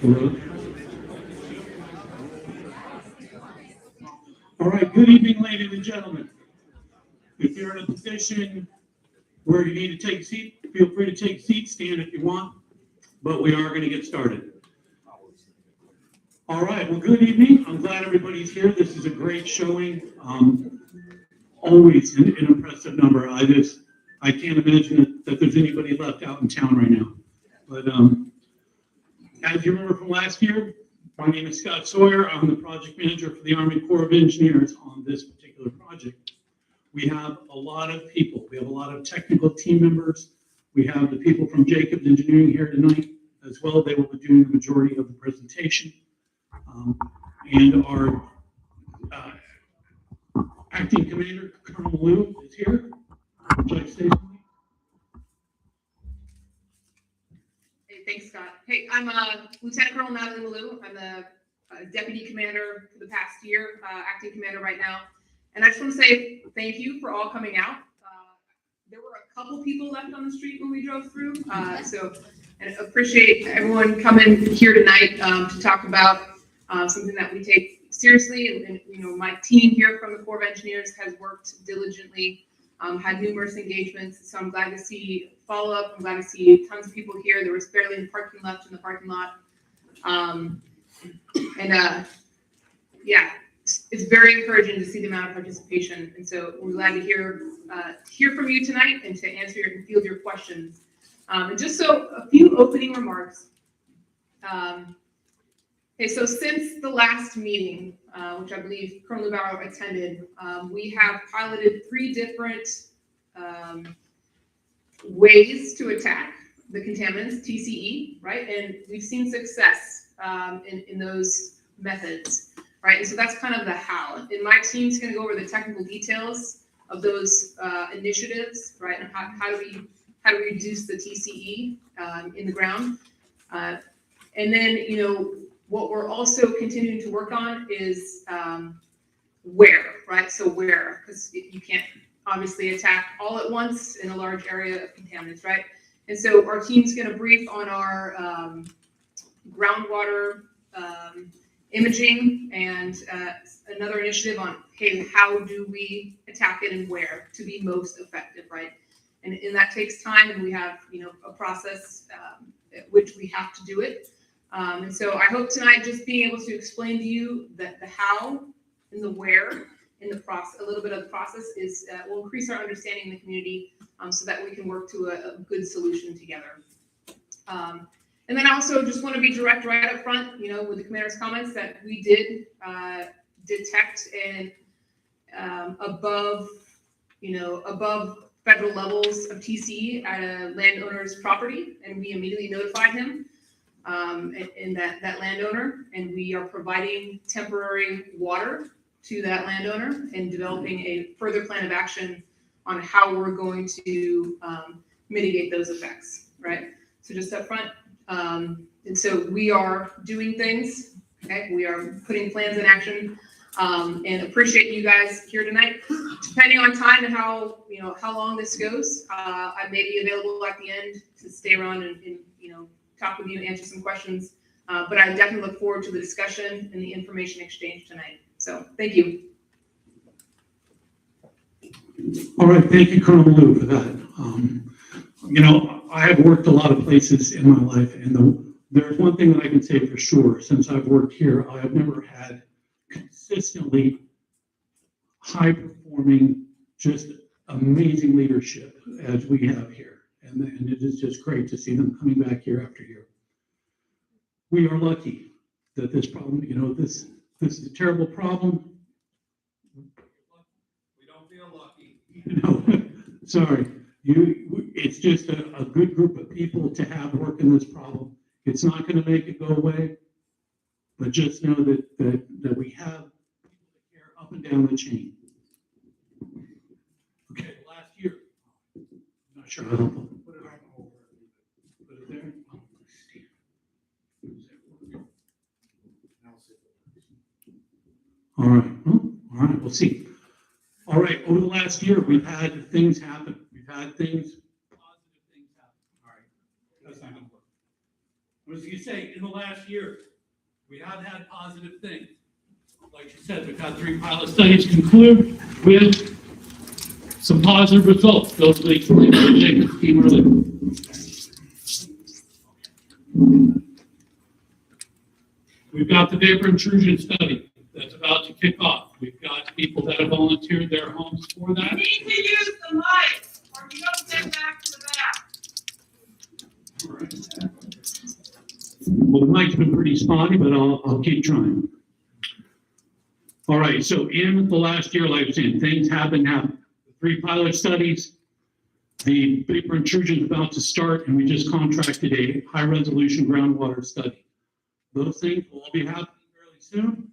All right, good evening, ladies and gentlemen. If you're in a position where you need to take a seat, feel free to take a seat, stand if you want, but we are going to get started. All right, well, good evening. I'm glad everybody's here. This is a great showing. Always an impressive number. I can't imagine that there's anybody left out in town right now. But as you remember from last year, my name is Scott Sawyer. I'm the project manager for the Army Corps of Engineers on this particular project. We have a lot of people. We have a lot of technical team members. We have the people from Jacobs Engineering here tonight as well. They will be doing the majority of the presentation. And our acting commander, Colonel Malou, is here. Would you like to say something? Hey, thanks, Scott. Hey, I'm Lieutenant Colonel Natalie Malou. I'm the deputy commander for the past year, acting commander right now. And I just want to say thank you for all coming out. There were a couple people left on the street when we drove through, so I appreciate everyone coming here tonight to talk about something that we take seriously. And you know, my team here from the Corps of Engineers has worked diligently, had numerous engagements. So I'm glad to see follow-up. I'm glad to see tons of people here. There was barely any parking left in the parking lot. Yeah, it's very encouraging to see the amount of participation. And so we're glad to hear from you tonight and to answer and field your questions. And just so a few opening remarks. Okay, so since the last meeting, which I believe Colonel Lubauer attended, we have piloted 3 different ways to attack the contaminants, TCE, right? And we've seen success in those methods, right? And so that's kind of the how. And my team's going to go over the technical details of those initiatives, right? And how do we reduce the TCE in the ground? And then, you know, what we're also continuing to work on is where, right? So where, because you can't obviously attack all at once in a large area of contaminants, right? And so our team's going to brief on our groundwater imaging and another initiative on, hey, how do we attack it and where to be most effective, right? And that takes time, and we have, you know, a process at which we have to do it. And so I hope tonight just being able to explain to you that the how and the where in the process, a little bit of the process is will increase our understanding in the community so that we can work to a good solution together. And then I also just want to be direct right up front, you know, with the commander's comments that we did detect an above federal levels of TCE at a landowner's property, and we immediately notified him and that landowner, and we are providing temporary water to that landowner and developing a further plan of action on how we're going to mitigate those effects, right? So just up front, and so we are doing things, okay? We are putting plans in action, and appreciate you guys here tonight. Depending on time and how long this goes, I may be available at the end to stay around and you know, talk with you and answer some questions. But I definitely look forward to the discussion and the information exchange tonight. So thank you. All right, thank you, Colonel Malou, for that. You know, I have worked a lot of places in my life, and there's one thing that I can say for sure. Since I've worked here, I have never had consistently high-performing, just amazing leadership as we have here. And it is just great to see them coming back year after year. We are lucky that this problem, you know, this is a terrible problem. We don't feel lucky. No, sorry. It's just a good group of people to have working this problem. It's not going to make it go away, but just know that we have people that care up and down the chain. Okay, last year. I'm not sure how to put it on. Put it there. Oh, all right. All right. We'll see. All right. Over the last year, we've had things happen. We've had things, positive things happen. All right. That's not going to work. As you say, in the last year, we have had positive things. Like you said, we've had 3 pilot studies conclude with some positive results. Those will explain what Jacob's team earlier. We've got the vapor intrusion study that's about to kick off. We've got people that have volunteered their homes for that. You need to use the mic, or you don't get back to the back. Well, the mic's been pretty spotty, but I'll keep trying. All right, so in the last year, like I was saying, things have been happening. The 3 pilot studies, the vapor intrusion is about to start, and we just contracted a high-resolution groundwater study. Those things will all be happening fairly soon.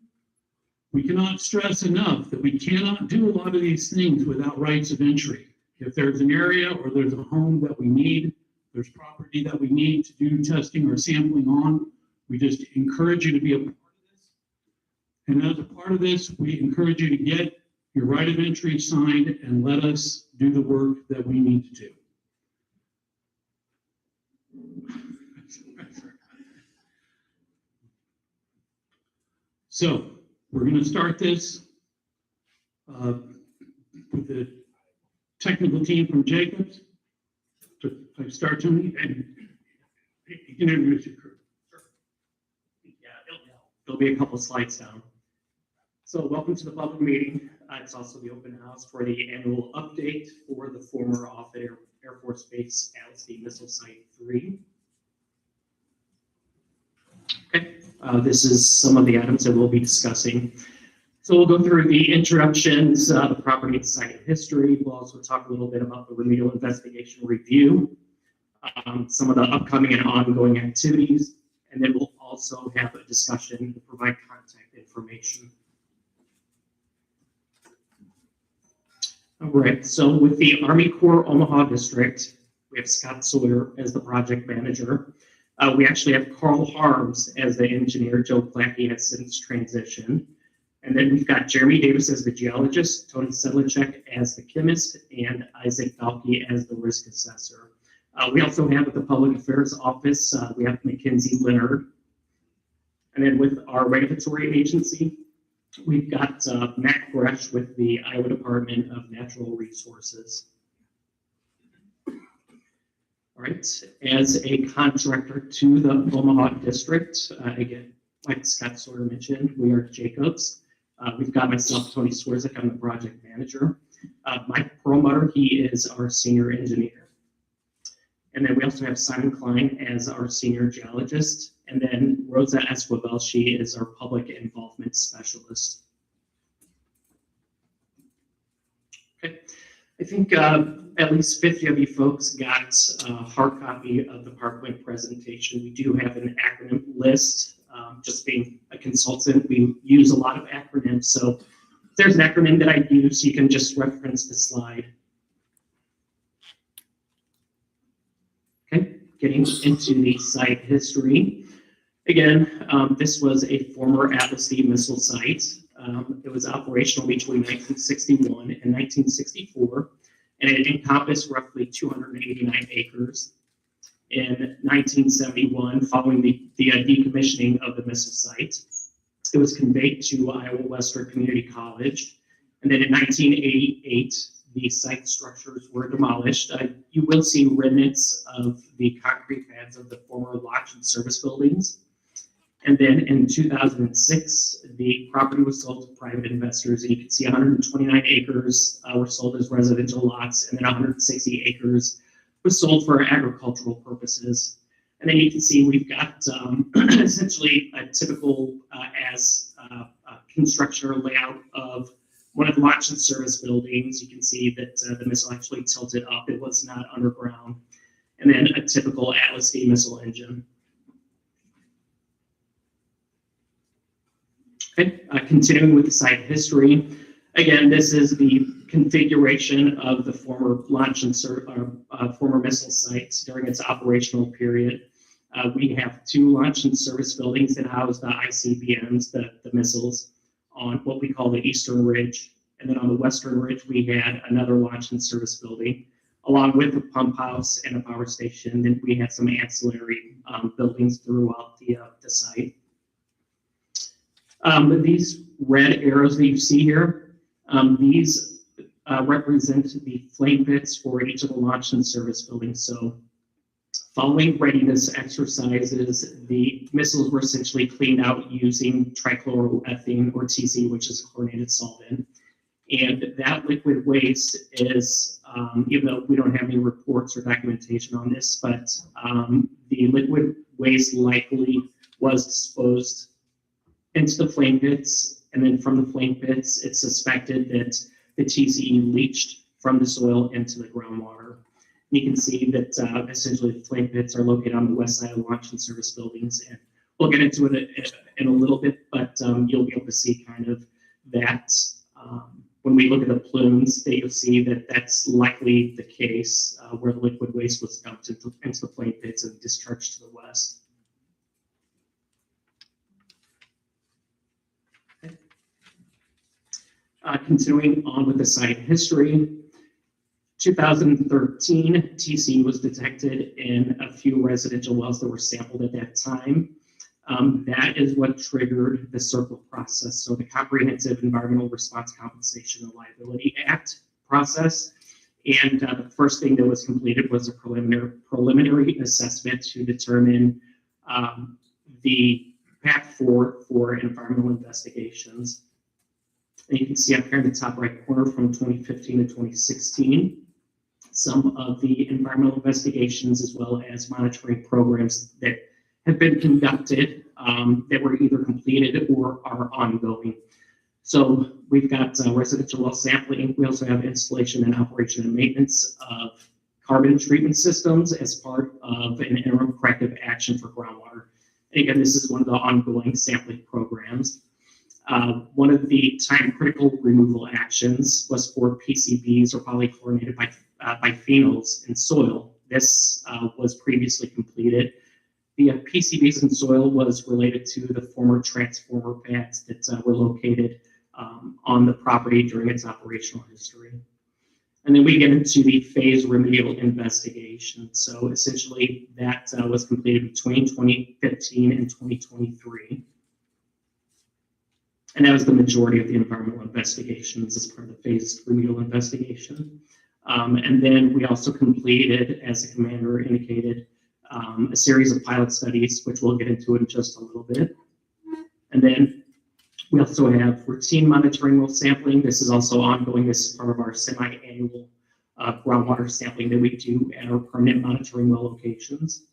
We cannot stress enough that we cannot do a lot of these things without rights of entry. If there's an area or there's a home that we need, there's property that we need to do testing or sampling on, we just encourage you to be a part of this. And as a part of this, we encourage you to get your right of entry signed and let us do the work that we need to do. So we're going to start this with the technical team from Jacobs. So I start, Tony, and you can introduce your crew. Yeah, there'll be a couple slides down. So welcome to the public meeting. It's also the open house for the annual update for the former Offutt Air Force Base Atlas-D Missile Site 3. Okay, this is some of the items that we'll be discussing. So we'll go through the introductions, the property and site history. We'll also talk a little bit about the remedial investigation review, some of the upcoming and ongoing activities, and then we'll also have a discussion and provide contact information. All right, so with the Army Corps Omaha District, we have Scott Sawyer as the project manager. We actually have Carl Harms as the engineer. Joe Plackey has since transitioned. And then we've got Jeremy Davis as the geologist, Tony Sedlacek as the chemist, and Isaac Balke as the risk assessor. We also have at the Public Affairs Office, we have Mackenzie Leonard. And then with our regulatory agency, we've got Matt Gresh with the Iowa Department of Natural Resources. All right, as a contractor to the Omaha District, again, like Scott Sawyer mentioned, we are Jacobs. We've got myself, Tony Swerzik, I'm the project manager. Mike Perlmutter, he is our senior engineer. And then we also have Simon Klein as our senior geologist. And then Rosa Esquivel, she is our public involvement specialist. Okay, I think at least 50 of you folks got a hard copy of the ParkLink presentation. We do have an acronym list. Just being a consultant, we use a lot of acronyms. So if there's an acronym that I use, you can just reference the slide. Okay, getting into the site history. Again, this was a former Atlas-D missile site. It was operational between 1961 and 1964, and it encompassed roughly 289 acres. In 1971, following the decommissioning of the missile site, it was conveyed to Iowa Western Community College. And then in 1988, the site structures were demolished. You will see remnants of the concrete pads of the former launch and service buildings. And then in 2006, the property was sold to private investors. And you can see 129 acres were sold as residential lots, and then 160 acres was sold for agricultural purposes. And then you can see we've got essentially a typical construction or layout of one of the launch and service buildings. You can see that the missile actually tilted up. It was not underground. And then a typical Atlas-D missile engine. Okay, continuing with the site history. Again, this is the configuration of the former launch and former missile sites during its operational period. We have 2 launch and service buildings that house the ICBMs, the missiles, on what we call the Eastern Ridge. And then on the Western Ridge, we had another launch and service building. along with the pump house and a power station. Then we had some ancillary buildings throughout the site. These red arrows that you see here, these represent the flame pits for each of the launch and service buildings. So following readiness exercises, the missiles were essentially cleaned out using trichloroethane, or TC, which is chlorinated solvent. And that liquid waste is, even though we don't have any reports or documentation on this, but the liquid waste likely was disposed into the flame pits, and then from the flame pits, it's suspected that the TCE leached from the soil into the groundwater. You can see that essentially the flame pits are located on the west side of launch and service buildings, and we'll get into it in a little bit, but you'll be able to see kind of that when we look at the plumes, that you'll see that that's likely the case where the liquid waste was dumped into the flame pits and discharged to the west. Continuing on with the site history, 2013, TC was detected in a few residential wells that were sampled at that time. That is what triggered the CERCLA process, so the Comprehensive Environmental Response Compensation and Liability Act process. And the first thing that was completed was a preliminary assessment to determine the path forward for environmental investigations. And you can see up here in the top right corner from 2015 to 2016, some of the environmental investigations as well as monitoring programs that have been conducted that were either completed or are ongoing. So we've got residential well sampling. We also have installation and operation and maintenance of carbon treatment systems as part of an interim corrective action for groundwater. And again, this is one of the ongoing sampling programs. One of the time-critical removal actions was for PCBs or polychlorinated biphenyls in soil. This was previously completed. The PCBs in soil was related to the former transformer pads that were located on the property during its operational history. And then we get into the phase remedial investigation. So essentially that was completed between 2015 and 2023. And that was the majority of the environmental investigations as part of the phase remedial investigation. And then we also completed, as the commander indicated, a series of pilot studies, which we'll get into in just a little bit. And then we also have routine monitoring well sampling. This is also ongoing. This is part of our semi-annual groundwater sampling that we do at our permanent monitoring well locations.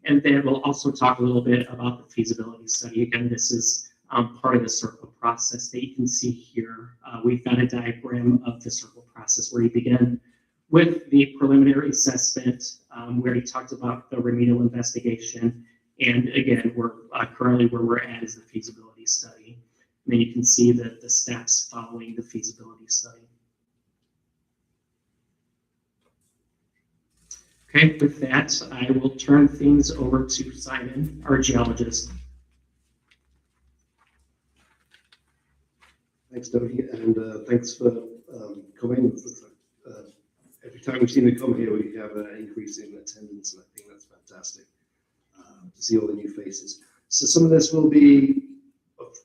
And then we'll also talk a little bit about the feasibility study. Again, this is part of the CERCLA process that you can see here. We've got a diagram of the CERCLA process where you begin with the preliminary assessment. We already talked about the remedial investigation. And again, we're currently where we're at is the feasibility study. And then you can see the steps following the feasibility study. Okay, with that, I will turn things over to Simon, our geologist. Thanks, Tony, and thanks for coming. Every time we seem to come here, we have an increase in attendance, and I think that's fantastic to see all the new faces. So some of this will be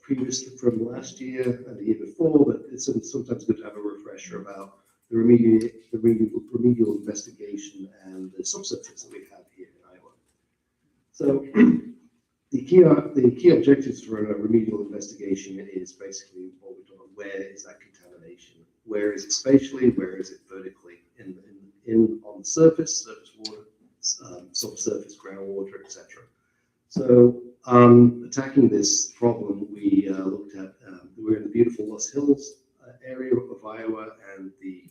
previously from last year and the year before, but it's sometimes good to have a refresher about the remedial investigation and the subsurface that we have here in Iowa. So the key objectives for a remedial investigation is basically what we're talking about. Where is that contamination? Where is it spatially? Where is it vertically? On the surface water, subsurface groundwater, etc. So attacking this problem, we looked at, we're in the beautiful Loess Hills area of Iowa, and the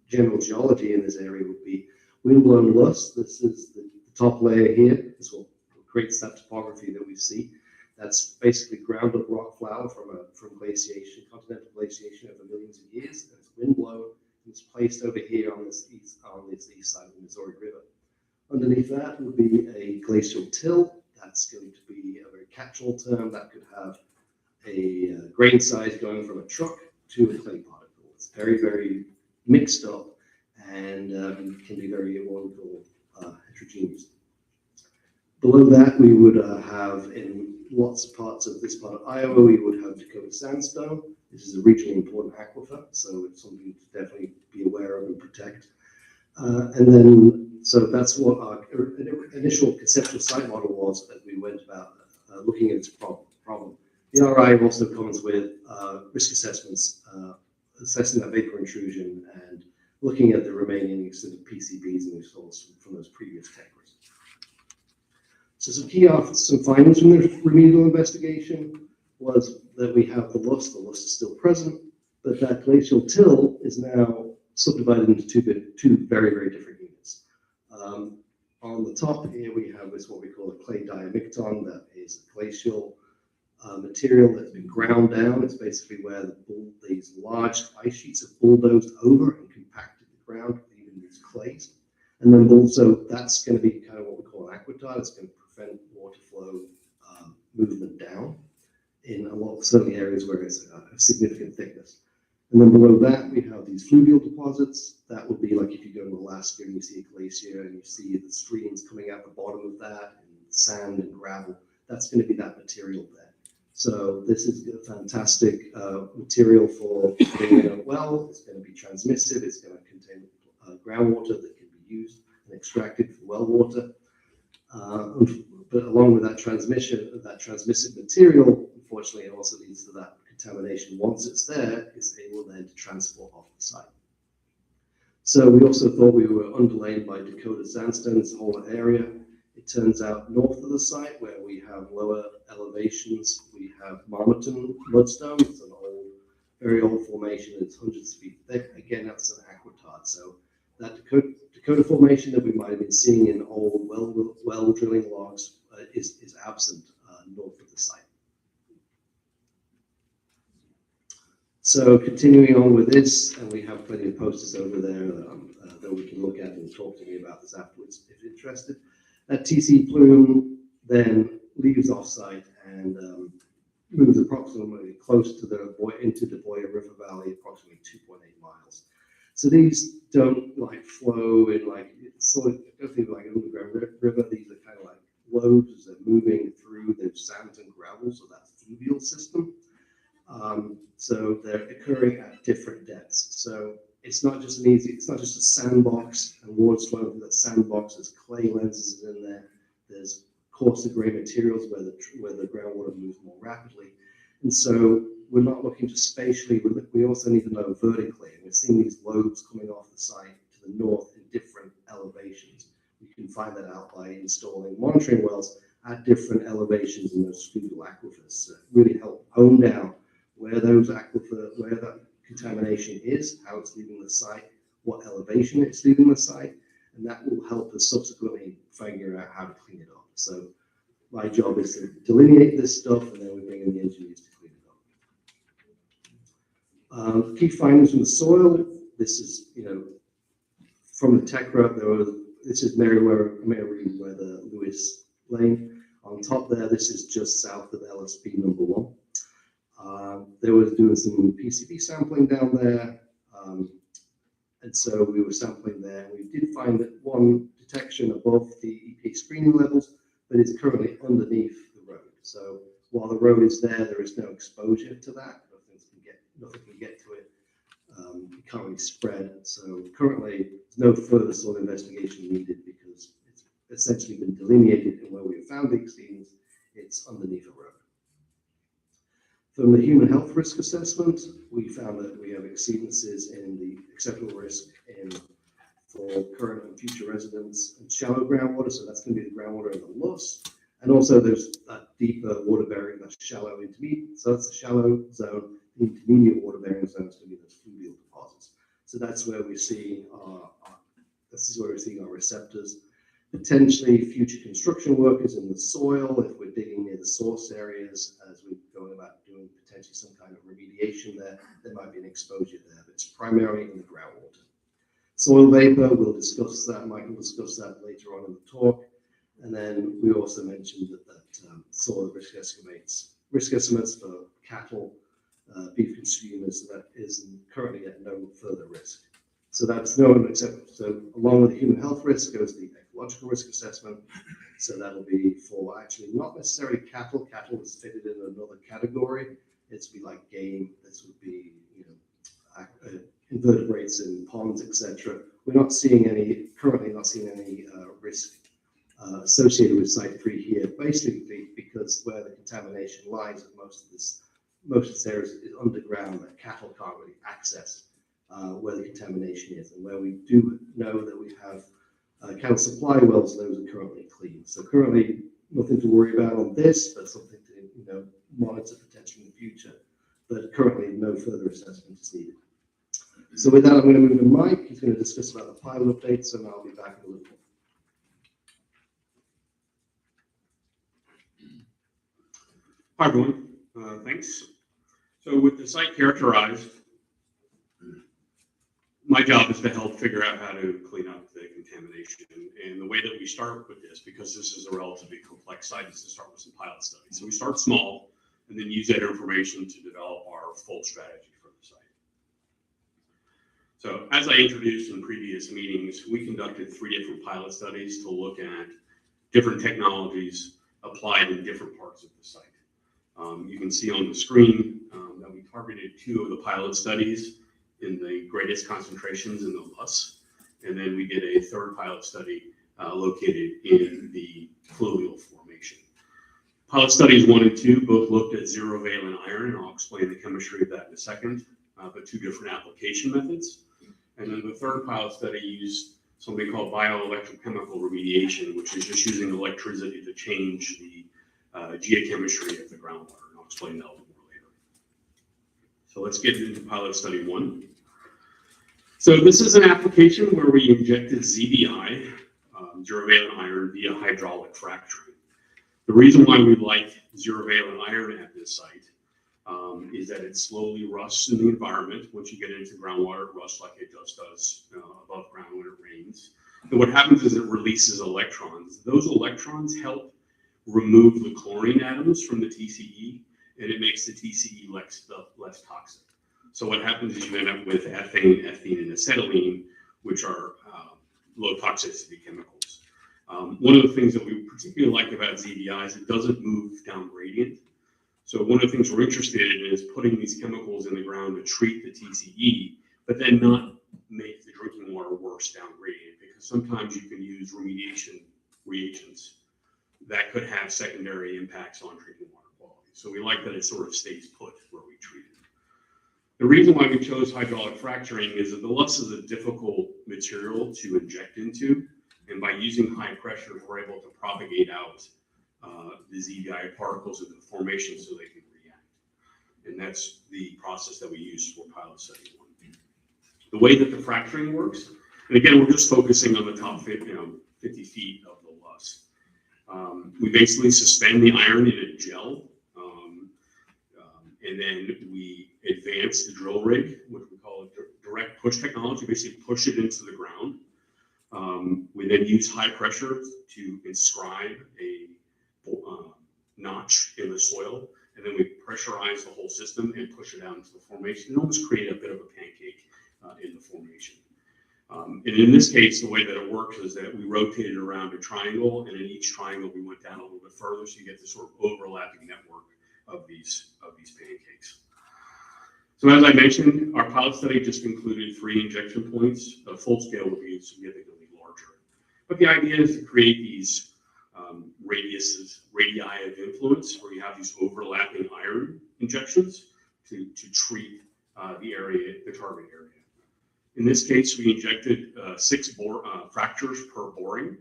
general geology in this area would be windblown loess. This is the top layer here. This will create that topography that we see. That's basically ground up rock flour from glaciation, continental glaciation over millions of years. And it's windblown. It's placed over here on this east side of the Missouri River. Underneath that would be a glacial till. That's going to be a very catch-all term that could have a grain size going from a truck to a clay particle. It's very, very mixed up, and can be very what we call heterogeneous. Below that, we would have in lots of parts of this part of Iowa, we would have Dakota sandstone. This is a regionally important aquifer, so it's something to definitely be aware of and protect. And then, so that's what our initial conceptual site model was as we went about looking at this problem. The RI also comes with risk assessments, assessing that vapor intrusion and looking at the remaining extended PCBs and source from those previous TECRAs. So some findings from the remedial investigation was that we have the lust is still present, but that glacial till is now subdivided into two very, very different units. On the top here, we have this what we call a clay diamicton, that is a glacial material that's been ground down. It's basically where these large ice sheets have bulldozed over and compacted the ground, leaving these clays. And then also that's going to be kind of what we call an aquitard. It's going to prevent water flow movement down in a lot of certain areas where it's a significant thickness. And then below that, we have these fluvial deposits. That would be like if you go to Alaska and you see a glacier and you see the streams coming out the bottom of that, and sand and gravel. That's going to be that material there. So this is a fantastic material for putting in a well. It's going to be transmissive. It's going to contain groundwater that can be used and extracted for well water. But along with that transmissive material, unfortunately, it also leads to that contamination. Once it's there, it's able then to transport off the site. So we also thought we were underlain by Dakota sandstone, this whole area. It turns out north of the site, where we have lower elevations, we have Marmaton mudstone. It's an old, very old formation. It's hundreds of feet thick. Again, that's an aquitard. So that Dakota formation that we might have been seeing in old well drilling logs is absent north of the site. So continuing on with this, and we have plenty of posters over there that we can look at and talk to me about this afterwards if you're interested. That TC plume then leaves off-site and moves approximately close to into the Boyer River Valley, approximately 2.8 miles. So these don't like flow in like, it's sort of, don't think like an underground river. These are kind of like lobes as they're moving through the sands and gravel, so that's fluvial system. So they're occurring at different depths. So it's not just it's not just a sandbox and water's flowing through that sandbox. There's clay lenses in there. There's coarser gray materials where the groundwater moves more rapidly. And so we're not looking just spatially, we also need to know vertically. And we're seeing these lobes coming off the site to the north in different elevations. We can find that out by installing monitoring wells at different elevations in those fluvial aquifers to really help hone down where that contamination is, how it's leaving the site, what elevation it's leaving the site, and that will help us subsequently figure out how to clean it up. So my job is to delineate this stuff, and then we bring in the engineers to clean it up. Key findings from the soil. This is, from the TECRA. This is Meriwether Lewis Lane. On top there, this is just south of LSP number 1. They were doing some PCB sampling down there, and so we were sampling there. We did find that one detection above the EP screening levels, but it's currently underneath the road. So while the road is there is no exposure to that. Nothing can get to it. It can't really spread. So currently, there's no further soil investigation needed because it's essentially been delineated, and where we have found the exceedance, it's underneath a road. From the human health risk assessment, we found that we have exceedances in the acceptable risk for current and future residents and shallow groundwater. So that's going to be the groundwater in the loss. And also there's that deeper water bearing, that's shallow intermediate. So that's the shallow zone. The intermediate water bearing zone is going to be those fluvial deposits. So that's where we see our receptors. Potentially future construction workers in the soil, if we're digging near the source areas, as we're going about doing potentially some kind of remediation there might be an exposure there, but it's primarily in the groundwater. Soil vapor, we'll discuss that, Mike will discuss that later on in the talk. And then we also mentioned that soil risk estimates for cattle, beef consumers, that is currently at no further risk. So that's known, except, so along with the human health risk goes the ecological risk assessment. So that'll be for actually not necessarily cattle. Cattle is fitted in another category. It's be like game. This would be, invertebrates in ponds, etc. We're not seeing any, currently not seeing any risk associated with Site 3 here, basically because where the contamination lies, and most of this area is underground that cattle can't really access where the contamination is, and where we do know that we have cattle supply wells, those are currently clean. So currently nothing to worry about on this, but something to monitor potentially in the future. But currently no further assessment is needed. So with that, I'm going to move to Mike. He's going to discuss about the pilot updates, and I'll be back in a little bit. Hi, everyone. Thanks. So with the site characterized, my job is to help figure out how to clean up the contamination. And the way that we start with this, because this is a relatively complex site, is to start with some pilot studies. So we start small and then use that information to develop our full strategy for the site. So as I introduced in previous meetings, we conducted 3 different pilot studies to look at different technologies applied in different parts of the site. You can see on the screen that we targeted 2 of the pilot studies in the greatest concentrations in the loess. And then we did a 3rd pilot study located in the fluvial formation. Pilot studies 1 and 2 both looked at zero valent iron, and I'll explain the chemistry of that in a second, but 2 different application methods. And then the 3rd pilot study used something called bioelectrochemical remediation, which is just using electricity to change the geochemistry of the groundwater, and I'll explain that a little more later. So let's get into pilot study 1. So this is an application where we injected ZVI, zero valent iron, via hydraulic fracturing. The reason why we like zero valent iron at this site is that it slowly rusts in the environment. Once you get into groundwater, it rusts like it just does above ground when it rains. And what happens is it releases electrons. Those electrons help remove the chlorine atoms from the TCE, and it makes the TCE less toxic. So what happens is you end up with ethane, and acetylene, which are low toxicity chemicals. One of the things that we particularly like about ZVI is it doesn't move down gradient. So one of the things we're interested in is putting these chemicals in the ground to treat the TCE, but then not make the drinking water worse down gradient, because sometimes you can use remediation reagents that could have secondary impacts on drinking water quality. So we like that it sort of stays put where we treat it. The reason why we chose hydraulic fracturing is that the loess is a difficult material to inject into, and by using high pressure, we're able to propagate out the ZVI particles into the formation so they can react. And that's the process that we use for pilot study 1. The way that the fracturing works, and again, we're just focusing on the top 50 feet of the loess. We basically suspend the iron in a gel, and then we advance the drill rig, which we call a direct push technology, basically push it into the ground. We then use high pressure to inscribe a notch in the soil, and then we pressurize the whole system and push it out into the formation and almost create a bit of a pancake in the formation. And in this case, the way that it works is that we rotated around a triangle, and in each triangle we went down a little bit further, so you get this sort of overlapping network of these pancakes. So as I mentioned, our pilot study just included 3 injection points. The full scale would be significantly larger. But the idea is to create these radii of influence, where you have these overlapping iron injections to treat the target area. In this case, we injected 6 fractures per boring.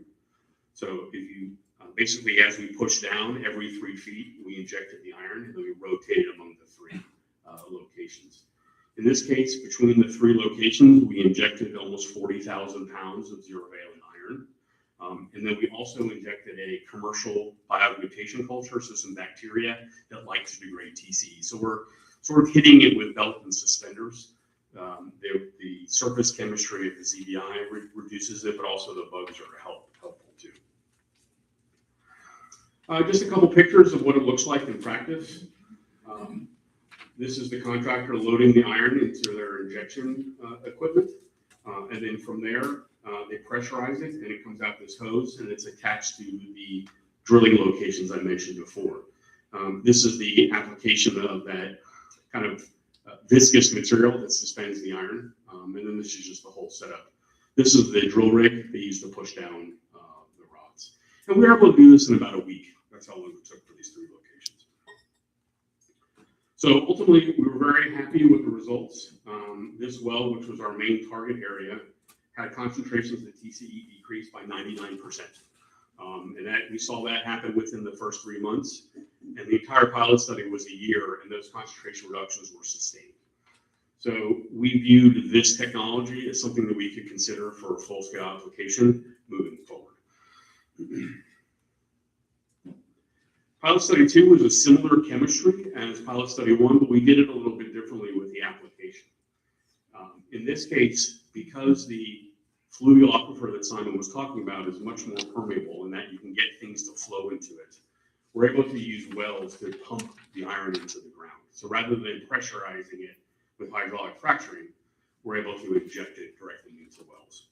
So if you basically, as we push down every 3 feet, we injected the iron, and then we rotated among the 3 locations. In this case, between the 3 locations, we injected almost 40,000 pounds of zero valent iron. And then we also injected a commercial biomutation culture, so some bacteria that like to degrade TCE. So we're sort of hitting it with belt and suspenders. The surface chemistry of the ZVI reduces it, but also the bugs are helpful too. Just a couple pictures of what it looks like in practice. This is the contractor loading the iron into their injection equipment. And then from there, they pressurize it and it comes out this hose and it's attached to the drilling locations I mentioned before. This is the application of that kind of viscous material that suspends the iron. And then this is just the whole setup. This is the drill rig they use to push down the rods. And we were able to do this in about a week. That's how long it took for these 3 locations. So ultimately, we were very happy with the results. This well, which was our main target area, had concentrations of TCE decreased by 99%. And that we saw that happen within the first 3 months. And the entire pilot study was a year, and those concentration reductions were sustained. So we viewed this technology as something that we could consider for a full-scale application moving forward. Pilot study 2 was a similar chemistry as pilot study 1, but we did it a little bit differently with the application. In this case, because the fluvial aquifer that Simon was talking about is much more permeable in that you can get things to flow into it, we're able to use wells to pump the iron into the ground. So rather than pressurizing it with hydraulic fracturing, we're able to inject it directly into wells.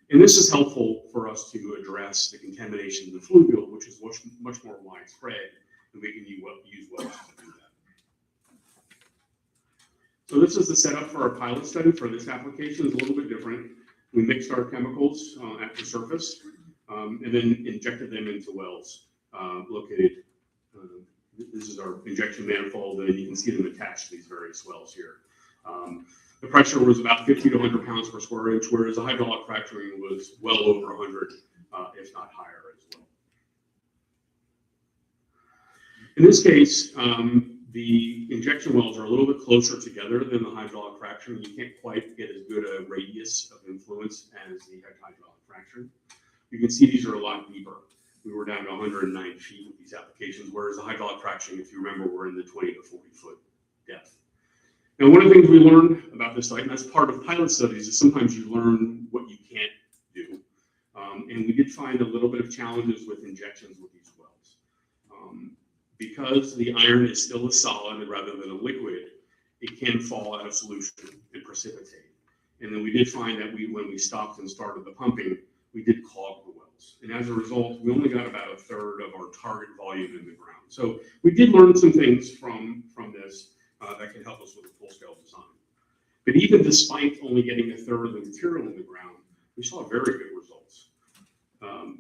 And this is helpful for us to address the contamination of the fluvial, which is much more widespread, and we can use wells to do that. So this is the setup for our pilot study for this application. It's a little bit different. We mixed our chemicals at the surface and then injected them into wells located. This is our injection manifold, and you can see them attached to these various wells here. The pressure was about 50 to 100 pounds per square inch, whereas the hydraulic fracturing was well over 100, if not higher as well. In this case, the injection wells are a little bit closer together than the hydraulic fracturing. You can't quite get as good a radius of influence as the hydraulic fracturing. You can see these are a lot deeper. We were down to 109 feet with these applications, whereas the hydraulic fracturing, if you remember, were in the 20 to 40 foot depth. Now, one of the things we learned about this site, and that's part of pilot studies, is sometimes you learn what you can't do. And we did find a little bit of challenges with injections with these wells. Because the iron is still a solid rather than a liquid, it can fall out of solution and precipitate. And then we did find that when we stopped and started the pumping, we did clog the wells. And as a result, we only got about a third of our target volume in the ground. So we did learn some things from this that can help us with a full-scale design. But even despite only getting a third of the material in the ground, we saw very good results.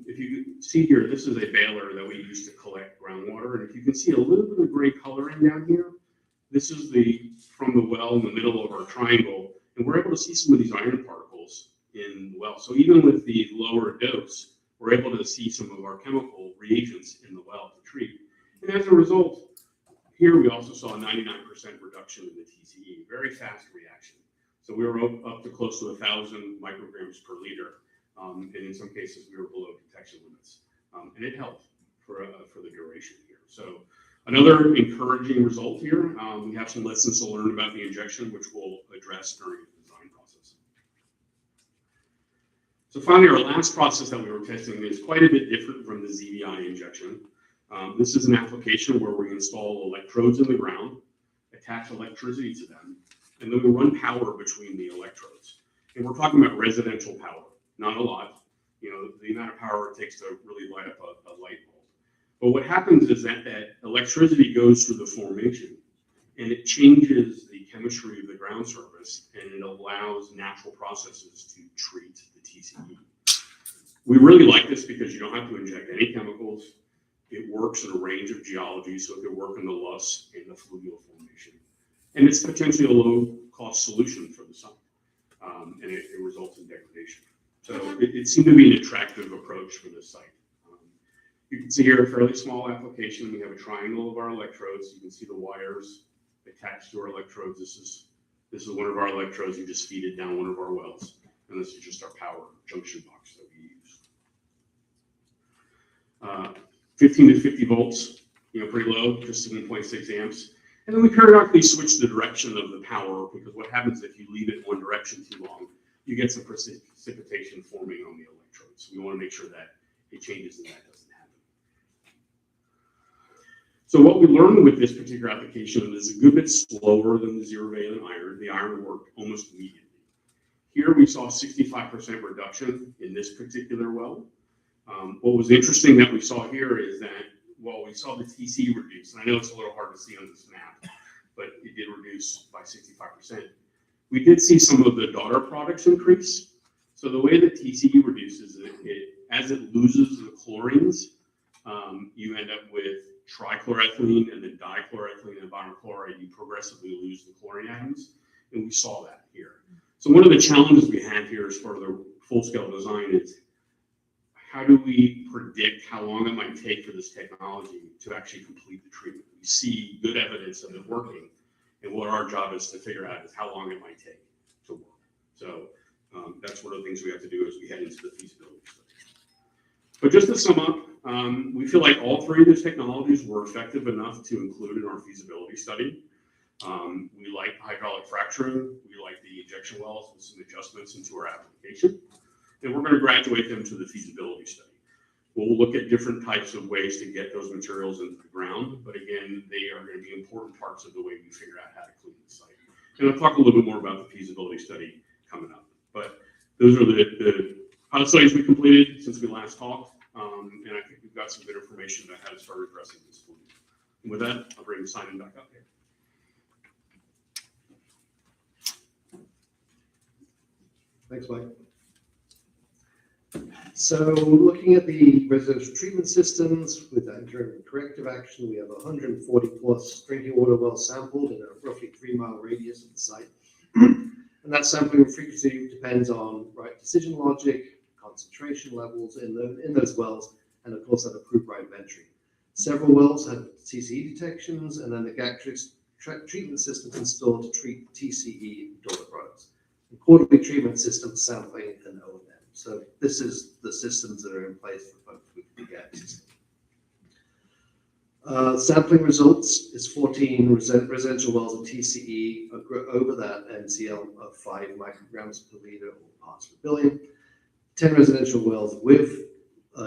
If you see here, this is a baler that we use to collect groundwater. And if you can see a little bit of gray coloring down here, this is from the well in the middle of our triangle. And we're able to see some of these iron particles in the well. So even with the lower dose, we're able to see some of our chemical reagents in the well to treat. And as a result, here we also saw a 99% reduction in the TCE, very fast reaction. So we were up to close to 1,000 micrograms per liter. And in some cases, we were below detection limits. And it helped for the duration here. So another encouraging result here, we have some lessons to learn about the injection, which we'll address during the design process. So finally, our last process that we were testing is quite a bit different from the ZVI injection. This is an application where we install electrodes in the ground, attach electricity to them, and then we run power between the electrodes. And we're talking about residential power, not a lot. You know, the amount of power it takes to really light up a light bulb. But what happens is that electricity goes through the formation, and it changes the chemistry of the ground surface, and it allows natural processes to treat the TCE. We really like this because you don't have to inject any chemicals. It works in a range of geologies, so it could work in the loess and the fluvial formation. And it's potentially a low-cost solution for the site, and it results in degradation. So it seemed to be an attractive approach for this site. You can see here a fairly small application. We have a triangle of our electrodes. You can see the wires attached to our electrodes. This is one of our electrodes. You just feed it down one of our wells. And this is just our power junction box that we use. 15 to 50 volts, pretty low, just 7.6 amps. And then we periodically switch the direction of the power, because what happens if you leave it in one direction too long, you get some precipitation forming on the electrodes. So we want to make sure that it changes and that doesn't happen. So what we learned with this particular application is a good bit slower than the zero valent iron. The iron worked almost immediately. Here we saw 65% reduction in this particular well. What was interesting that we saw here is that while we saw the TC reduce, and I know it's a little hard to see on this map, but it did reduce by 65%. We did see some of the daughter products increase. So the way the TCE reduces it, as it loses the chlorines, you end up with trichloroethylene and then dichloroethylene and vinyl chloride. You progressively lose the chlorine atoms, and we saw that here. So one of the challenges we have here as part of the full-scale design is how do we predict how long it might take for this technology to actually complete the treatment? We see good evidence of it working, and what our job is to figure out is how long it might take to work. So that's one of the things we have to do as we head into the feasibility study. But just to sum up, we feel like all three of these technologies were effective enough to include in our feasibility study. We like hydraulic fracturing, we like the injection wells with some adjustments into our application, and we're going to graduate them to the feasibility study. We'll look at different types of ways to get those materials into the ground, but again, they are going to be important parts of the way we figure out how to clean the site. And I'll talk a little bit more about the feasibility study coming up. But those are the pilot studies we completed since we last talked, and I think we've got some good information about how to start addressing this fluid. And with that, I'll bring Simon back up here. Thanks, Mike. So looking at the residential treatment systems with that interim corrective action, we have 140 plus drinking water wells sampled in a roughly 3-mile radius of the site. And that sampling frequency depends on right decision logic, concentration levels in those wells, and of course that approved right of entry. Several wells had TCE detections, and then the GAC treatment system installed to treat TCE daughter products. And quarterly treatment system sampling and O&M. So this is the systems that are in place for folks with the GAC system. Sampling results is 14 residential wells of TCE over that MCL of 5 micrograms per liter or parts per billion. 10 residential wells with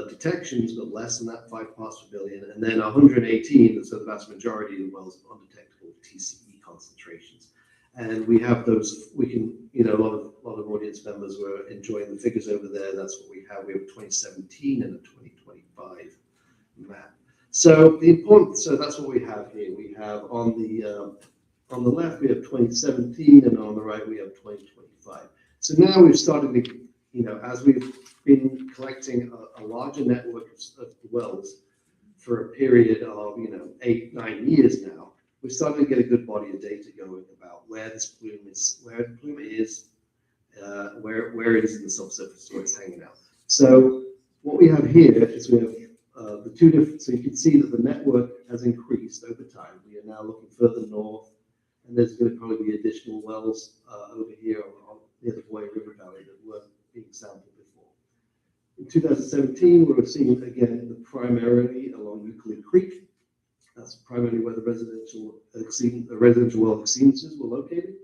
detections, but less than that, 5 parts per billion. And then 118, so the vast majority of the wells of undetectable TCE concentrations. And we have those, we can, you know, a lot of audience members were enjoying the figures over there. That's what we have. We have 2017 and a 2025 map. So so that's what we have here. We have on the left, we have 2017, and on the right, we have 2025. So now we've started to, you know, as we've been collecting a larger network of wells for a period of, you know, 8-9 years now, we're starting to get a good body of data going about where this plume is, where it is in the subsurface, where it's hanging out. So what we have here is we have the two different, so you can see that the network has increased over time. We are now looking further north, and there's going to probably be additional wells over here on the other Boy River Valley that weren't being sampled before. In 2017, we were seeing again primarily along Euclid Creek. That's primarily where the residential well exceedances were located.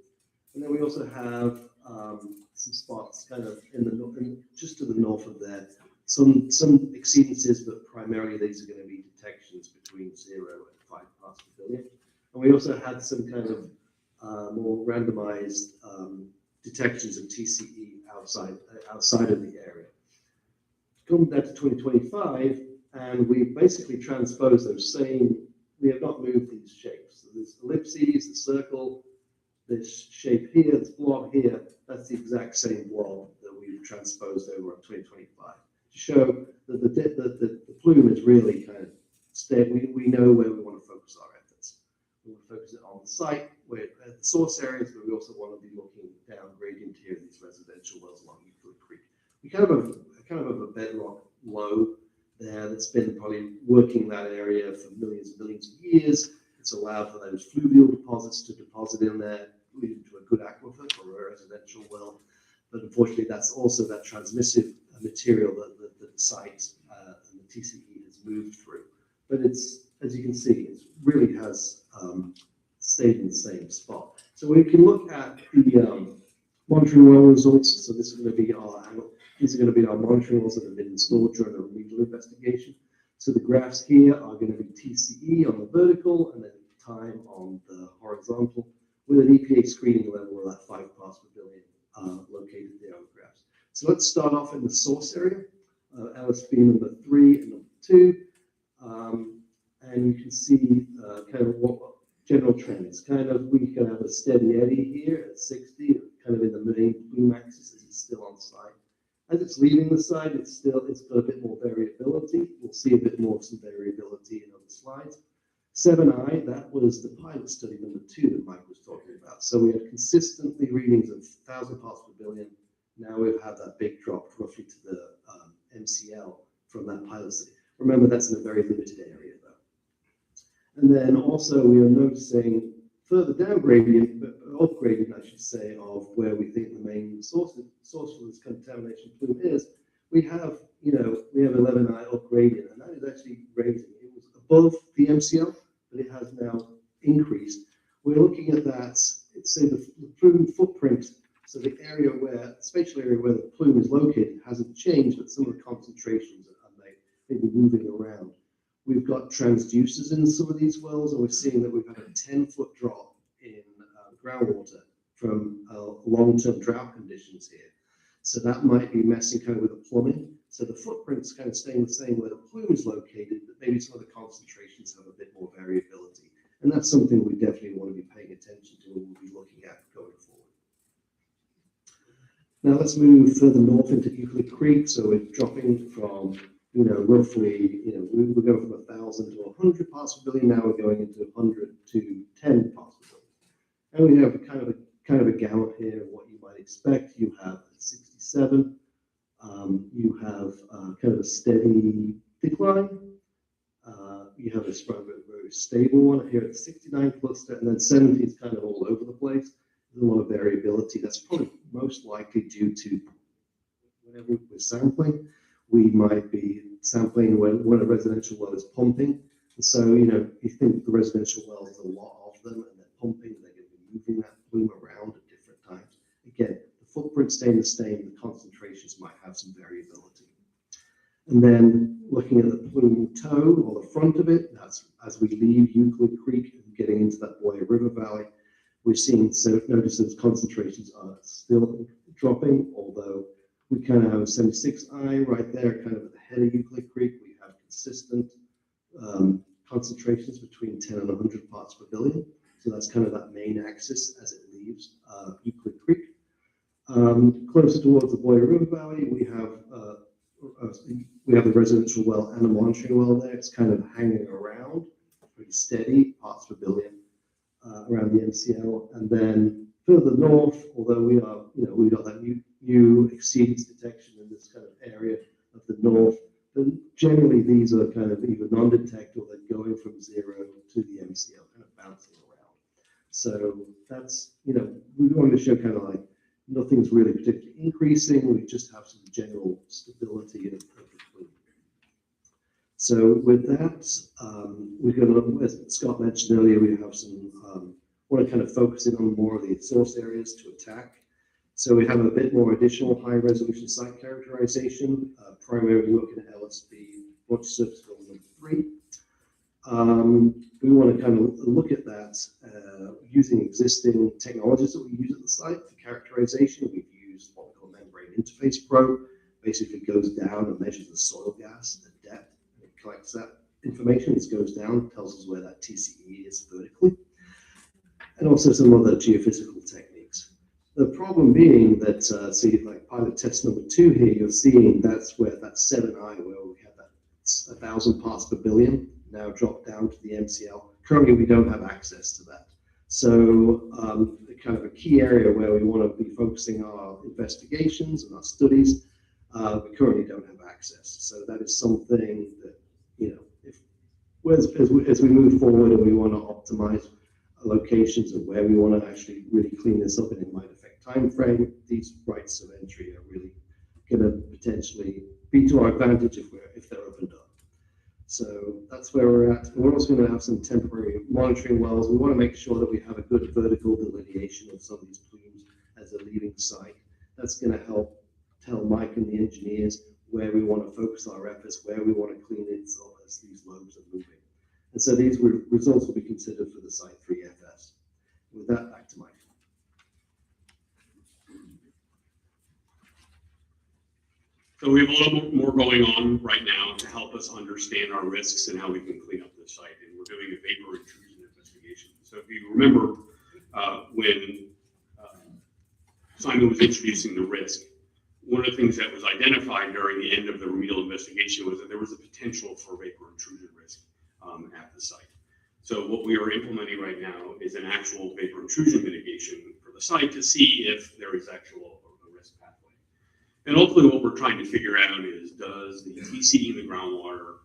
And then we also have some spots kind of just to the north of there. Some exceedances, but primarily these are going to be detections between 0 and 5 parts per billion. And we also had some kind of more randomized detections of TCE outside of the area. Come down to 2025, and we basically transposed those same. We have not moved these shapes. So there's ellipses, the circle, this shape here, this blob here. That's the exact same blob that we've transposed over on 2025 to show that the plume is really kind of stable. We know where we want to focus our efforts. We want to focus it on the site, where at the source areas, but we also want to be looking down gradient here at these residential wells along Euclid Creek. We kind of have a bedrock low there that's been probably working that area for millions and millions of years. It's allowed for those fluvial deposits to deposit in there, leading to a good aquifer for a residential well. But unfortunately, that's also that transmissive material that the site and the TCE has moved through. But it's, as you can see, it really has stayed in the same spot. So we can look at the monitoring well results. So this is going to be these are going to be our monitoring wells that have been installed during a remedial investigation. So the graphs here are going to be TCE on the vertical and then time on the horizontal with an EPA screening level of that 5 parts per billion located there on the graphs. So let's start off in the source area, LSB number 3 and number 2. And you can see kind of what general trends. Kind of we can have a steady eddy here at 60, kind of in the main plume axis as it's still on site. As it's leaving the site, it's got a bit more variability. We'll see a bit more of some variability in other slides. 7i, that was the pilot study number 2 that Mike was talking about. So we had consistently readings of 1,000 parts per billion. Now we've had that big drop roughly to the MCL from that pilot study. Remember, that's in a very limited area though. And then also we are noticing further down gradient, up gradient I should say, of where we think the main source for this contamination plume is. We have 11i up gradient, and that is actually raising. It was above the MCL, but it has now increased. We're looking at that, say the plume footprint, so the area spatial area where the plume is located hasn't changed, but some of the concentrations are maybe moving around. We've got transducers in some of these wells, and we're seeing that we've had a 10-foot drop in groundwater from long-term drought conditions here. So that might be messing kind of with the plumbing. So the footprint's kind of staying the same where the plume is located, but maybe some of the concentrations have a bit more variability. And that's something we definitely want to be paying attention to and we'll be looking at going forward. Now let's move further north into Euclid Creek. So we're dropping from, roughly, we're going from 1,000 to 100 parts per billion. Now we're going into 100 to 10 parts per billion. And we have kind of a gamut here of what you might expect. You have 67. You have kind of a steady decline. You have a very stable one here at 69 cluster, and then 70 is kind of all over the place. There's a lot of variability. That's probably most likely due to whenever we're sampling, we might be sampling when a residential well is pumping. And so, you think the residential well is a lot of them, and they're pumping, they're going to be moving that plume around at different times. Again, the footprint staying the same, the concentrations might have some variability. And then looking at the plume toe or the front of it, that's as we leave Euclid Creek and getting into that Boyer River Valley, we're seeing, so notice those concentrations are still dropping, although we kind of have 76i right there, kind of at the head of Euclid Creek. We have consistent concentrations between 10 and 100 parts per billion. So that's kind of that main axis as it leaves Euclid Creek. Closer towards the Boyer River Valley, we have the residential well and a monitoring well there. It's kind of hanging around, pretty steady, parts per billion around the MCL. And then further north, although we've got that new exceedance detection in this kind of area of the north, but generally these are kind of either non-detect or they're going from 0 to the MCL, kind of bouncing around. So that's, we wanted to show kind of like nothing's really particularly increasing. We just have some general stability of the plume. So with that, we're going to, as Scott mentioned earlier, we have some, want to kind of focus in on more of the source areas to attack. So we have a bit more additional high resolution site characterization, primarily looking at LSB, watch surface film number 3. We want to kind of look at that using existing technologies that we use at the site for characterization. We've used what we call membrane interface probe. Basically goes down and measures the soil gas at depth, and it collects that information. It goes down, tells us where that TCE is vertically, and also some other geophysical techniques. The problem being that, see, like pilot test number 2 here, you're seeing that's where that 7i, where we have that 1,000 parts per billion, now dropped down to the MCL. Currently, we don't have access to that. So kind of a key area where we want to be focusing our investigations and our studies, we currently don't have access. So that is something that, as we move forward and we want to optimize locations and where we want to actually really clean this up, and it might affect time frame, these rights of entry are really going to potentially be to our advantage if they're opened up. So that's where we're at. And we're also going to have some temporary monitoring wells. We want to make sure that we have a good vertical delineation of some of these plumes as they're leaving the site. That's going to help tell Mike and the engineers where we want to focus our efforts, where we want to clean it so as these lobes are moving. And so these results will be considered for the Site 3 FS. With that, back to Mike. So we have a little bit more going on right now to help us understand our risks and how we can clean up the site. And we're doing a vapor intrusion investigation. So if you remember, when Simon was introducing the risk, one of the things that was identified during the end of the remedial investigation was that there was a potential for vapor intrusion risk at the site. So what we are implementing right now is an actual vapor intrusion mitigation for the site to see if there is actual a risk pathway. And ultimately what we're trying to figure out is, does the TCE in the groundwater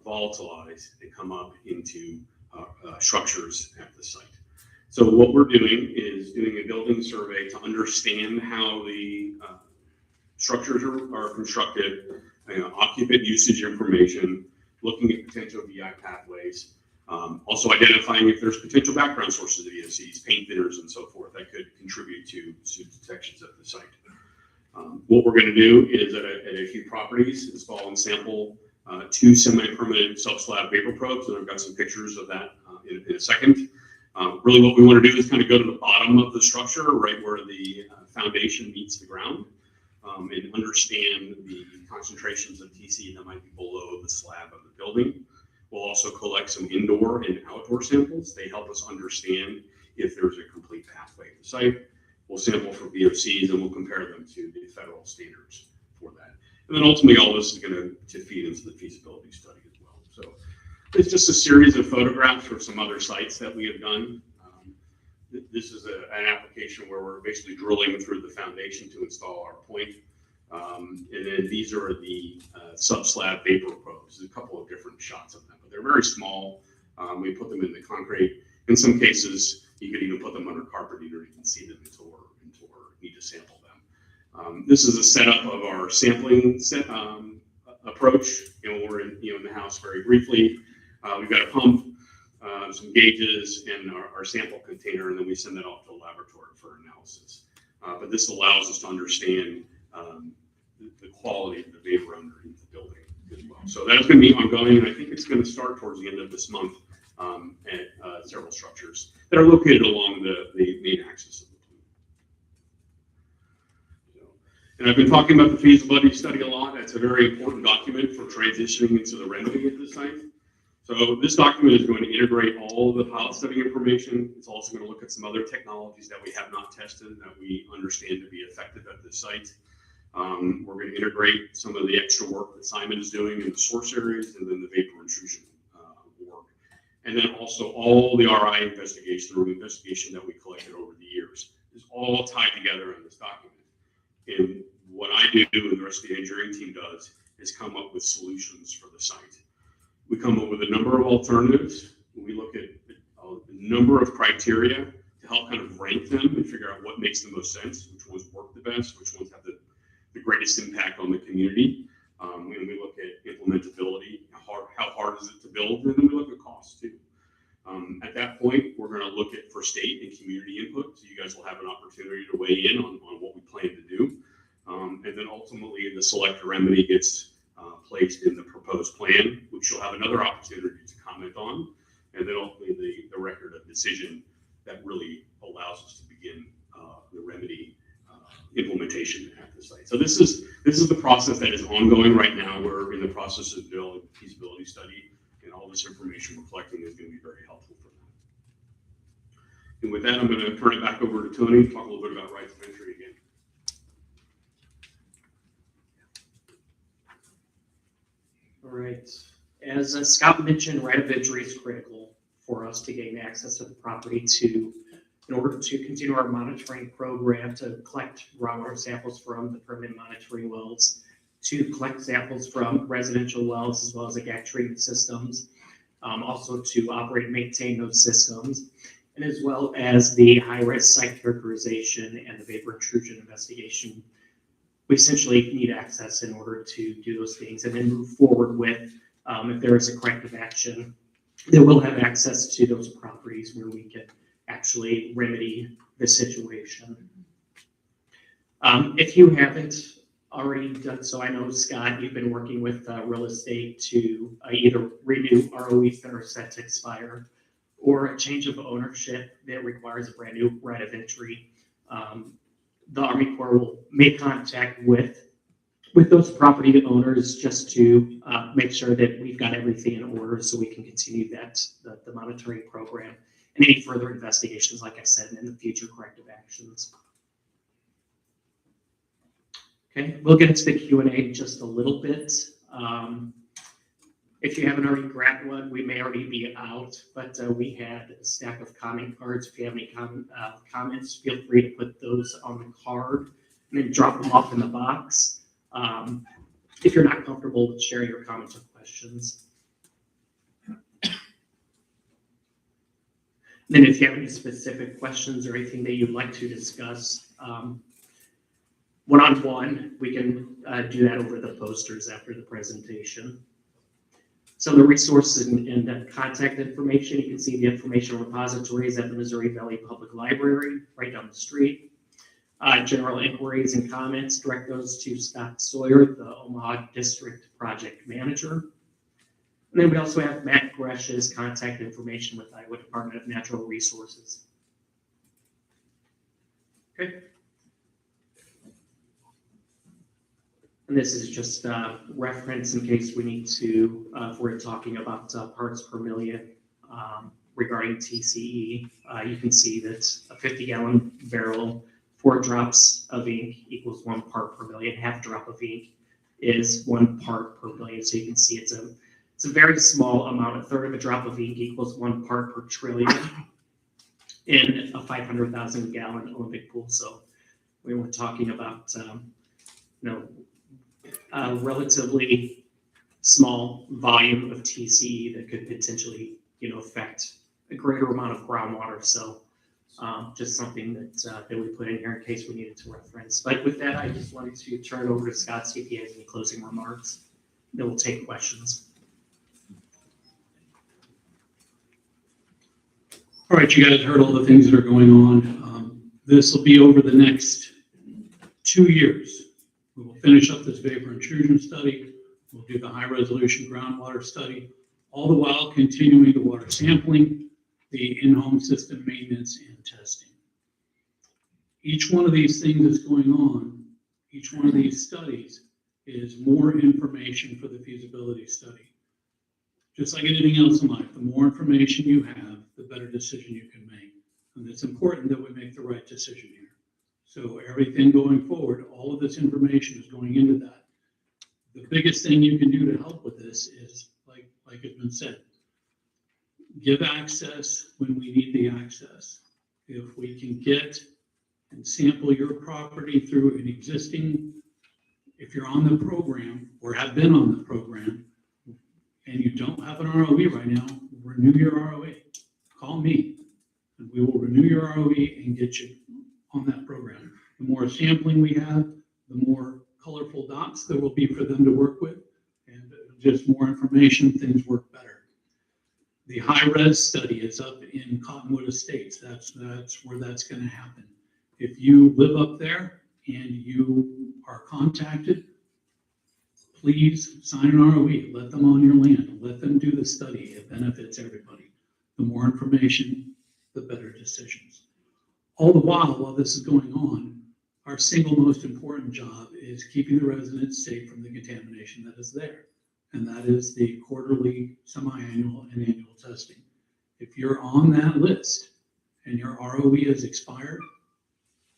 volatilize and come up into structures at the site? So what we're doing is doing a building survey to understand how the structures are constructed, occupant usage information, looking at potential VI pathways, also identifying if there's potential background sources of VOCs, paint thinners, and so forth that could contribute to detections at the site. What we're going to do is at a few properties, install and sample 2 semi-permanent self-slab vapor probes, and I've got some pictures of that in a second. Really what we want to do is kind of go to the bottom of the structure, right where the foundation meets the ground, and understand the concentrations of TC that might be below the slab of the building. We'll also collect some indoor and outdoor samples. They help us understand if there's a complete pathway at the site. We'll sample for VOCs and we'll compare them to the federal standards for that. And then ultimately all this is going to feed into the feasibility study as well. So it's just a series of photographs for some other sites that we have done. This is an application where we're basically drilling through the foundation to install our point. And then these are the sub-slab vapor probes. There's a couple of different shots of them, but they're very small. We put them in the concrete. In some cases, you could even put them under carpet either. You can see them until we need to sample them. This is a setup of our sampling approach. We're in the house very briefly. We've got a pump, some gauges, and our sample container, and then we send that off to a laboratory for analysis. But this allows us to understand the quality of the vapor underneath the building as well. So that's going to be ongoing, and I think it's going to start towards the end of this month at several structures that are located along the main axis of the plume. And I've been talking about the feasibility study a lot. That's a very important document for transitioning into the remedy at the site. So this document is going to integrate all of the pilot study information. It's also going to look at some other technologies that we have not tested that we understand to be effective at this site. We're going to integrate some of the extra work that Simon is doing in the source areas and then the vapor intrusion work. And then also all the RI investigation, the room investigation that we collected over the years is all tied together in this document. And what I do and the rest of the engineering team does is come up with solutions for the site. We come up with a number of alternatives. We look at a number of criteria to help kind of rank them and figure out what makes the most sense, which ones work the best, which ones have the greatest impact on the community. And we look at implementability, how hard is it to build, and then we look at cost too. At that point, we're going to look at for state and community input, so you guys will have an opportunity to weigh in on what we plan to do. And then ultimately, the select remedy gets placed in the proposed plan, which you'll have another opportunity to comment on, and then ultimately the record of decision that really allows us to begin the remedy implementation at the site. So this is the process that is ongoing right now. We're in the process of building a feasibility study, and all this information we're collecting is going to be very helpful for that. And with that, I'm going to turn it back over to Tony to talk a little bit about rights of entry again. All right. As Scott mentioned, right of entry is critical for us to gain access to the property in order to continue our monitoring program to collect groundwater samples from the permanent monitoring wells, to collect samples from residential wells as well as the GAC treatment systems, also to operate and maintain those systems, and as well as the high-risk site characterization and the vapor intrusion investigation. We essentially need access in order to do those things and then move forward with, if there is a corrective action, then we'll have access to those properties where we can actually remedy the situation. If you haven't already done so, I know, Scott, you've been working with real estate to either renew ROEs that are set to expire or a change of ownership that requires a brand new right of entry. The Army Corps will make contact with with those property owners, just to make sure that we've got everything in order so we can continue the monitoring program and any further investigations, like I said, and in the future corrective actions. Okay, we'll get into the Q&A in just a little bit. If you haven't already grabbed one, we may already be out, but we had a stack of comment cards. If you have any comments, feel free to put those on the card and then drop them off in the box. If you're not comfortable with sharing your comments or questions. Then if you have any specific questions or anything that you'd like to discuss, one-on-one, we can do that over the posters after the presentation. So the resources and the contact information, you can see the information repositories at the Missouri Valley Public Library, right down the street. General inquiries and comments, direct those to Scott Sawyer, the Omaha District Project Manager. And then we also have Matt Gresh's contact information with Iowa Department of Natural Resources. Okay. And this is just reference in case we need to, if we're talking about parts per million regarding TCE. You can see that a 50-gallon barrel, 4 drops of ink equals 1 part per million. Half drop of ink is 1 part per million. So you can see it's a very small amount. A third of a drop of ink equals 1 part per trillion in a 500,000 gallon Olympic pool. So we were talking about, a relatively small volume of TCE that could potentially, affect a greater amount of groundwater. So just something that we put in here in case we needed to reference. But with that, I just wanted to turn it over to Scott, see if he has any closing remarks. Then we'll take questions. All right, you guys heard all the things that are going on. This will be over the next 2 years. We will finish up this vapor intrusion study. We'll do the high-resolution groundwater study, all the while continuing the water sampling, the in-home system maintenance, and testing. Each one of these things that's going on, each one of these studies is more information for the feasibility study. Just like anything else in life, the more information you have, the better decision you can make. And it's important that we make the right decision here. So everything going forward, all of this information is going into that. The biggest thing you can do to help with this is, like it's been said, give access when we need the access. If we can get and sample your property through an existing, if you're on the program or have been on the program and you don't have an ROE right now, renew your ROE. Call me and we will renew your ROE and get you on that program. The more sampling we have, the more colorful dots there will be for them to work with, and just more information, things work better. The high-res study is up in Cottonwood Estates. That's where that's going to happen. If you live up there and you are contacted, please sign an ROE. Let them on your land. Let them do the study. It benefits everybody. The more information, the better decisions. All the while this is going on, our single most important job is keeping the residents safe from the contamination that is there. And that is the quarterly, semi-annual, and annual testing. If you're on that list and your ROE is expired,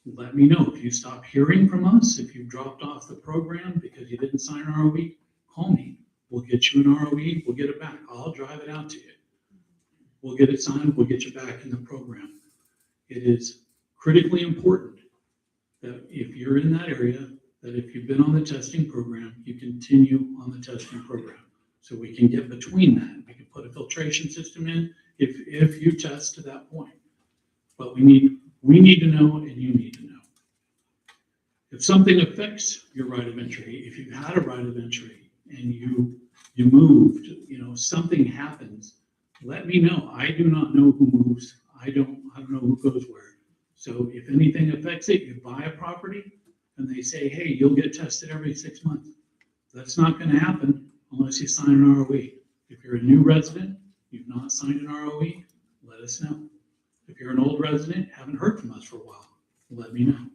let me know. If you stop hearing from us, if you've dropped off the program because you didn't sign an ROE, call me. We'll get you an ROE, we'll get it back. I'll drive it out to you. We'll get it signed, we'll get you back in the program. It is critically important that if you're in that area, that if you've been on the testing program, you continue on the testing program. So we can get between that. We can put a filtration system in if you test to that point. But we need to know and you need to know. If something affects your right of entry, if you've had a right of entry and you moved, something happens, let me know. I do not know who moves. I don't know who goes where. So if anything affects it, you buy a property and they say, hey, you'll get tested every 6 months. That's not going to happen unless you sign an ROE. If you're a new resident, you've not signed an ROE, let us know. If you're an old resident, haven't heard from us for a while, let me know.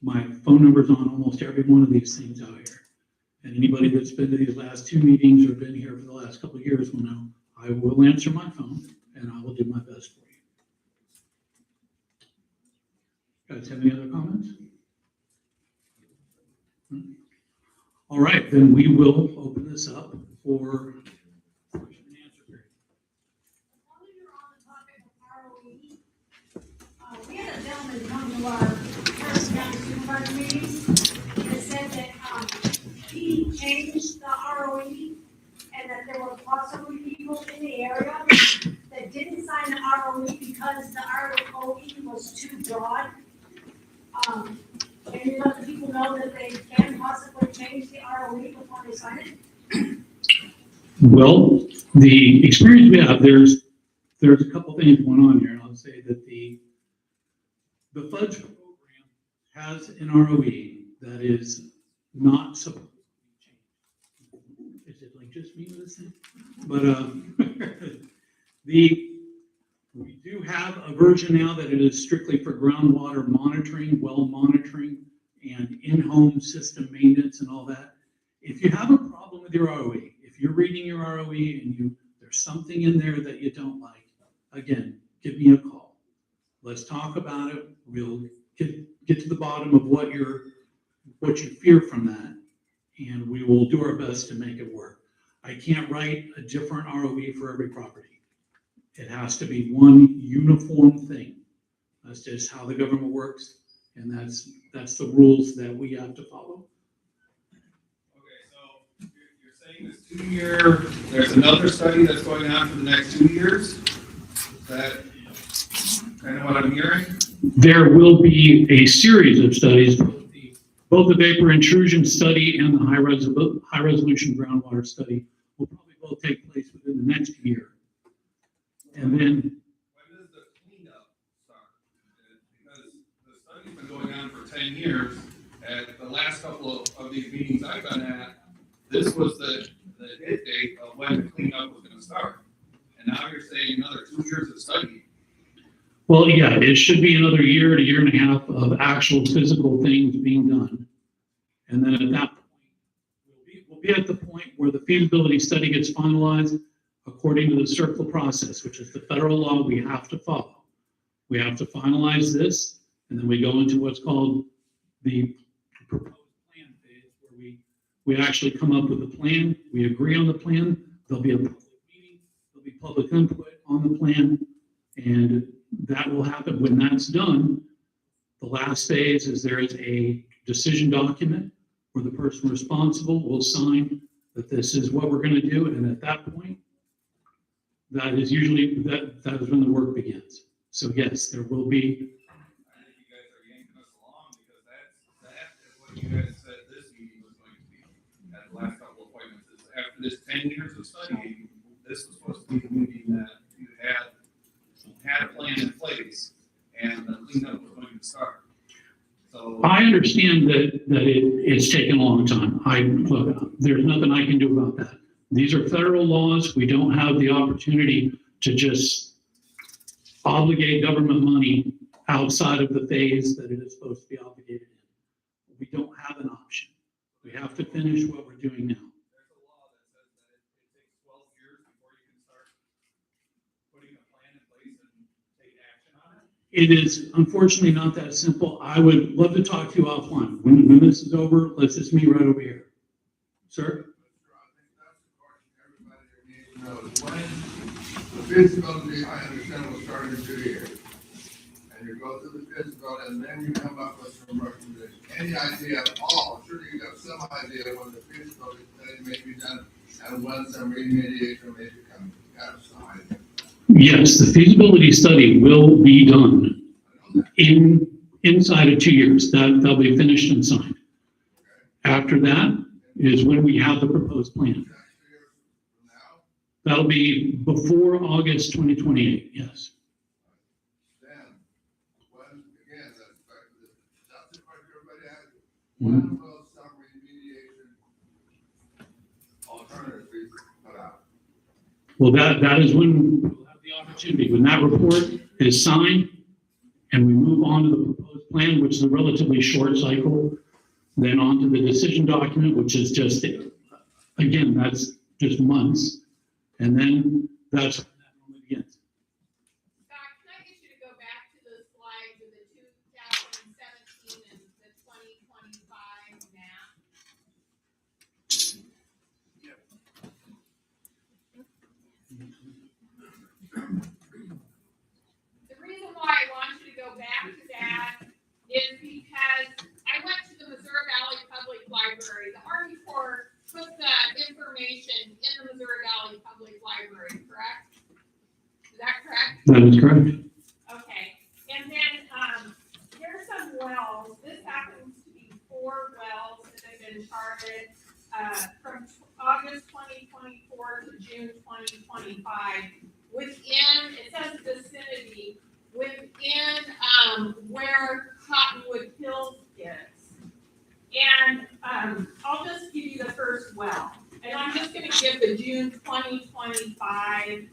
My phone number's on almost every one of these things out here. And anybody that's been to these last 2 meetings or been here for the last couple of years will know I will answer my phone and I will do my best for you. Guys have any other comments? All right, then we will open this up for question and answer period. While you're on the topic of ROE, we had a gentleman come to our first county supervisor meetings that said that, he changed the ROE and that there were possibly people in the area that didn't sign the ROE because the ROE was too broad. Can you let the people know that they can possibly change the ROE before they sign it? Well, the experience we have, there's a couple things going on here, and I'll say that the FUDGE program has an ROE that is not supposed to be changed. Is it like just me with this thing? But we do have a version now that it is strictly for groundwater monitoring, well monitoring, and in-home system maintenance and all that. If you have a problem with your ROE, if you're reading your ROE and there's something in there that you don't like, again, give me a call. Let's talk about it. We'll get to the bottom of what you fear from that, and we will do our best to make it work. I can't write a different ROE for every property. It has to be one uniform thing. That's just how the government works, and that's the rules that we have to follow. Okay, so you're saying this 2-year, there's another study that's going on for the next 2 years? Is that kind of what I'm hearing? There will be a series of studies, both the vapor intrusion study and the high resolution groundwater study will probably both take place within the next year. And then, When does the cleanup start? Because the study's been going on for 10 years. At the last couple of these meetings I've been at, this was the hit date of when the cleanup was gonna start. And now you're saying another 2 years of study. well, yeah, it should be another year to year and a half of actual physical things being done. And then at that point, we'll be at the point where the feasibility study gets finalized according to the CERCLA process, which is the federal law we have to follow. We have to finalize this, and then we go into what's called the proposed plan phase, where we actually come up with a plan, we agree on the plan, there'll be a public meeting, there'll be public input on the plan, and that will happen. When that's done, the last phase is there is a decision document where the person responsible will sign that this is what we're gonna do, and at that point, that is usually, that is when the work begins. So yes, there will be. I think you guys are yanking us along because that is what you guys said this meeting was going to be at the last couple of appointments. Is after this 10 years of studying, this was supposed to be the meeting that you had a plan in place and the cleanup was going to start. So I understand that it's taken a long time. Look, there's nothing I can do about that. These are federal laws. We don't have the opportunity to just obligate government money outside of the phase that it is supposed to be obligated in. We don't have an option. We have to finish what we're doing now. there's a law that says that it takes 12 years before you can start putting a plan in place and take action on it. It is unfortunately not that simple. I would love to talk to you offline. When this is over, let's just meet right over here. Sir? When the feasibility, I understand, will start in 2 years. And you go through the feasibility, and then you come up with some recommendations. Any idea at all, surely you have some idea when the feasibility study may be done, and when some remediation may become outside. Yes, the feasibility study will be done inside of 2 years. That'll be finished and signed. After that is when we have the proposed plan. That'll be before August 2028, yes. Then, when, again, that's the question everybody has. When will some remediation alternatives be put out? Well, that is when we'll have the opportunity. When that report is signed and we move on to the proposed plan, which is a relatively short cycle, then on to the decision document, which is just, again, that's just months. And then that's when that moment begins. Scott, can I get you to go back to the slides of the 2017 and the 2025 map? The reason why I want you to go back to that is because I went to the Missouri Valley Public Library. The Army Corps put that information in the Missouri Valley Public Library, correct? Is that correct? That is correct. Okay, and then, here's some wells, this happens to be 4 wells that have been charted, from August 2024 to June 2025. Within, it says vicinity, within, where Cottonwood Hills is. And, I'll just give you the first well, and I'm just gonna give the June 2025,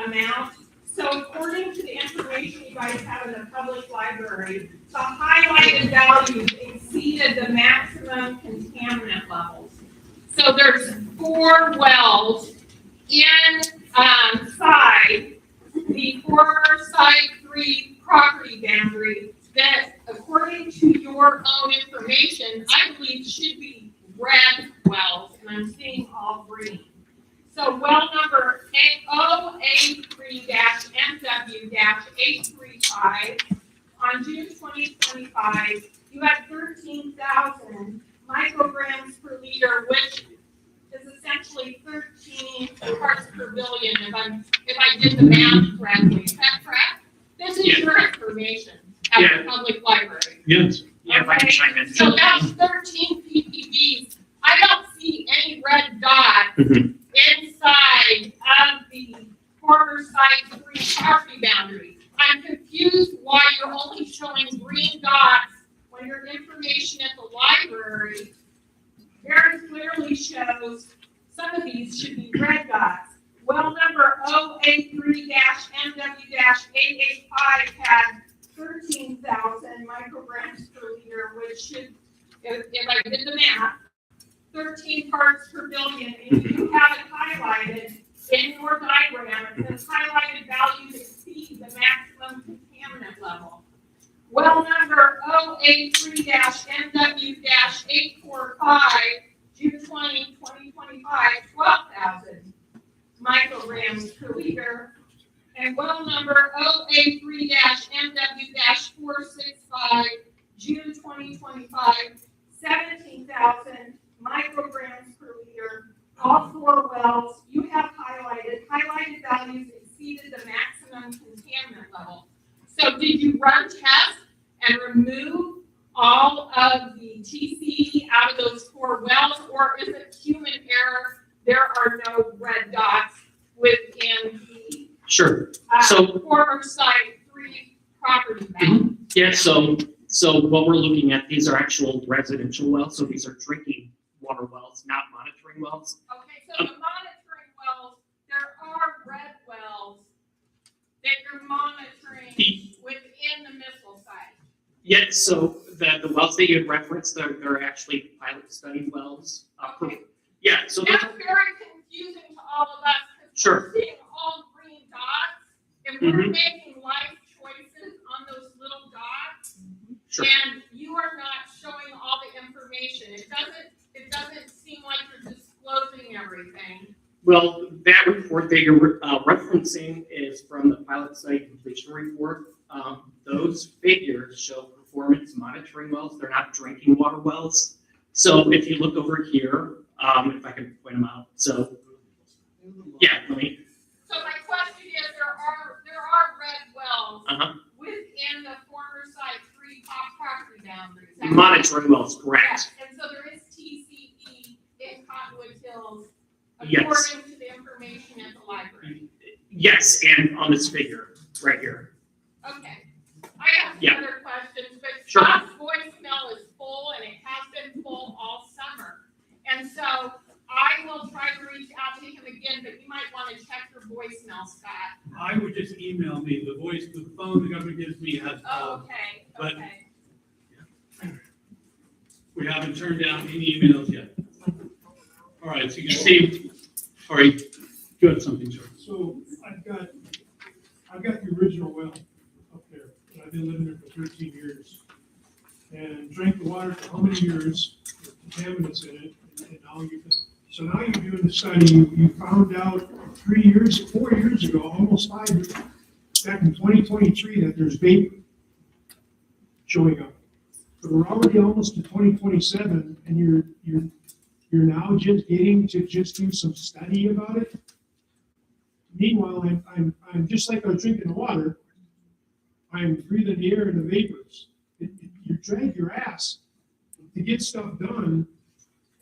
amount. So according to the information you guys have in the public library, the highlighted values exceeded the maximum contaminant levels. So there's 4 wells inside the former Site 3 property boundary that, according to your own information, I believe should be red wells, and I'm seeing all green. So well number 083-MW-835 on June 2025, you had 13,000 micrograms per liter, which is essentially 13 parts per billion, if I did the math correctly. Is that correct? This is your information at the public library. Yes. Yeah, if I can chime in. So that's 13 ppbs. I don't see any red dot inside of the former Site 3 property boundary. I'm confused why you're only showing green dots when your information at the library very clearly shows some of these should be red dots. Well number 083-MW-885 had 13,000 micrograms per liter, which should, if I did the math, 13 parts per billion, and you have it highlighted in your diagram, and the highlighted values exceed the maximum contaminant level. Well number 083-MW-845, June 20, 2025, 12,000 micrograms per liter. And well number 083-MW-465, June 2025, 17,000 micrograms per liter. All 4 wells you have highlighted values exceeded the maximum contaminant level. So did you run tests and remove all of the TC out of those 4 wells, or is it human error? There are no red dots within the Sure. So- former Site 3 property boundary. Yeah, so what we're looking at, these are actual residential wells, so these are drinking water wells, not monitoring wells. Okay, so the monitoring wells, there are red wells that you're monitoring within the missile site. Yeah, so the wells that you had referenced, they're actually pilot study wells. Okay. Yeah, so That's very confusing to all of us. 'Cause Sure. We're seeing all green dots, and we're making life choices on those little dots. Sure. And you are not showing all the information. It doesn't seem like you're disclosing everything. Well, that report that you're referencing is from the pilot site completion report. Those figures show performance monitoring wells. They're not drinking water wells. So if you look over here, if I can point them out. So, yeah, let me. So my question is, there are red wells within the former Site 3 property boundaries. Is that Monitoring wells, correct. Yes, and so there is TCE in Cottonwood Hills, Yes. according to the information at the library. Yes, and on this figure, right here. Okay, I have some Yeah. other questions, but Sure. Scott's voicemail is full, and it has been full all summer. And so I will try to reach out to him again, but you might want to check your voicemail, Scott. I would just email me, the phone the government gives me has, Oh, okay, but- okay. we haven't turned down any emails yet. All right, so you can see, all right, you have something, sir. So I've got the original well up there, and I've been living there for 13 years. And drank the water for how many years, with contaminants in it, and now so now you're doing the study, you found out 4 years ago, almost 5 years, back in 2023, that there's vapor showing up. But we're already almost to 2027, and you're now just getting to just do some study about it. Meanwhile, I'm just like I was drinking the water. I'm breathing the air and the vapors. You drag your ass to get stuff done,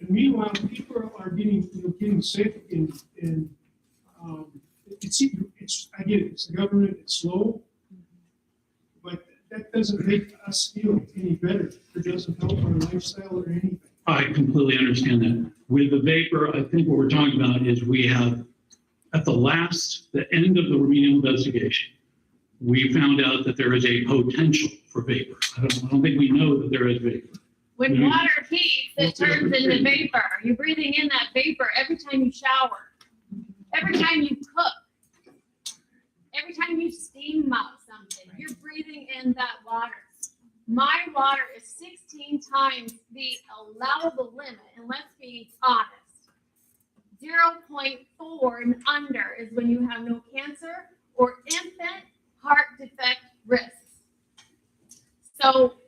and meanwhile, people are getting sick, and I get it. It's the government. It's slow, but that doesn't make us feel any better. It doesn't help our lifestyle or anything. I completely understand that. With the vapor, I think what we're talking about is we have, at the end of the remedial investigation, we found out that there is a potential for vapor. I don't think we know that there is vapor. When Mhm. water heats, it turns into vapor. You're breathing in that vapor every time you shower, every time you cook, every time you steam mop something. You're breathing in that water. My water is 16 times the allowable limit, and let's be honest, 0.4 and under is when you have no cancer or infant heart defect risks. So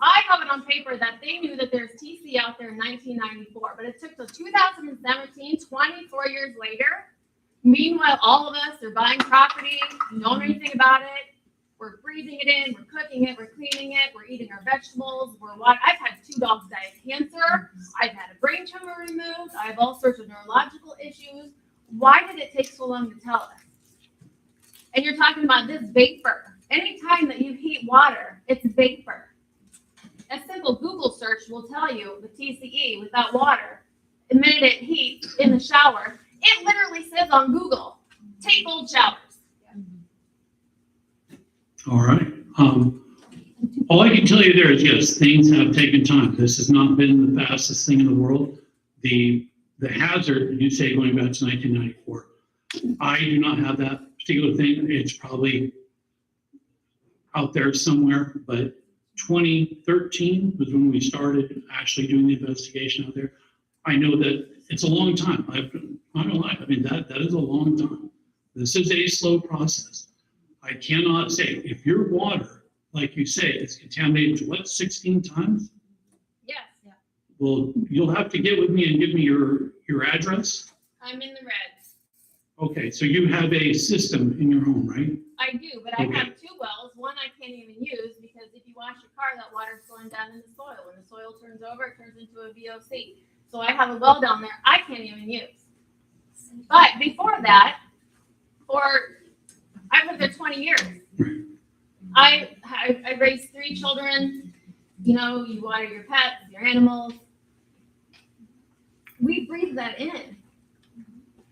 I have it on paper that they knew that there's TC out there in 1994, but it took till 2017, 24 years later. Meanwhile, all of us are buying property, we don't know anything about it. We're breathing it in, we're cooking it, we're cleaning it, we're eating our vegetables, I've had 2 dogs die of cancer, I've had a brain tumor removed, I have all sorts of neurological issues. Why did it take so long to tell us? And you're talking about this vapor. Anytime that you heat water, it's vapor. A simple Google search will tell you the TCE without water, the minute it heats in the shower, it literally says on Google, take cold showers. All right. All I can tell you there is, yes, things have taken time. This has not been the fastest thing in the world. The hazard, you say going back to 1994, I do not have that particular thing. It's probably out there somewhere, but 2013 was when we started actually doing the investigation out there. I know that it's a long time. I'm not gonna lie. I mean, that is a long time. This is a slow process. I cannot say, if your water, like you say, is contaminated to what, 16 times? Yes, Well, you'll have to get with me and give me your address. I'm in the red. Okay, so you have a system in your home, right? I do, but I Okay. have 2 wells. One I can't even use because if you wash your car, that water's going down in the soil. When the soil turns over, it turns into a VOC. So I have a well down there I can't even use. But before that, I've lived there 20 years. I raised 3 children. You know, you water your pets, your animals. We breathe that in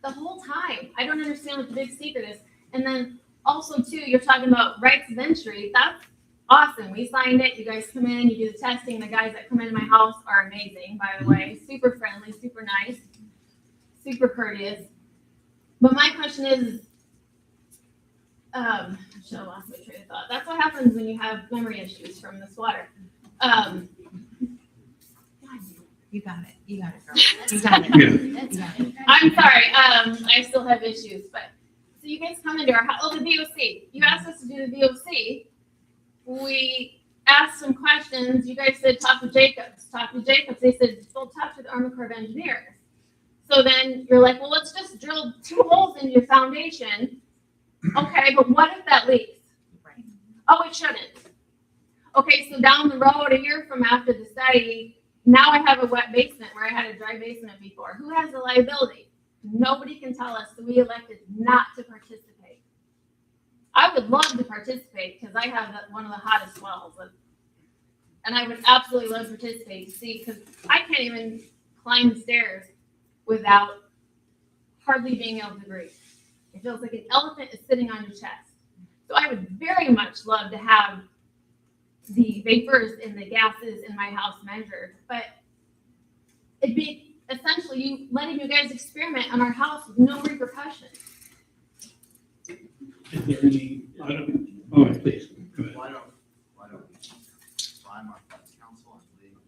the whole time. I don't understand what the big secret is. And then also too, you're talking about rights of entry. That's awesome. We signed it. You guys come in, you do the testing. The guys that come into my house are amazing, by the way. Super friendly, super nice, super courteous. But my question is, I should have lost my train of thought. That's what happens when you have memory issues from this water. You got it. You got it, girl. You got it. Yeah. You got it. I'm sorry. I still have issues, but so you guys come into our house. Oh, the VOC. You asked us to do the VOC. We asked some questions. You guys said talk to Jacobs. Talk to Jacobs. They said well, talk to the Army Corps of Engineers. So then you're like, well, let's just drill 2 holes in your foundation. Okay, but what if that leaks? Right. Oh, it shouldn't. Okay, so down the road, a year from after the study, now I have a wet basement where I had a dry basement before. Who has the liability? Nobody can tell us, so we elected not to participate. I would love to participate because I have one of the hottest wells. And I would absolutely love to participate to see, because I can't even climb the stairs without hardly being able to breathe. It feels like an elephant is sitting on your chest. So I would very much love to have the vapors and the gases in my house measured, but it'd be essentially you letting you guys experiment on our house with no repercussions. Is there any, I don't, all right, please, go ahead. Why don't I'm on council and legal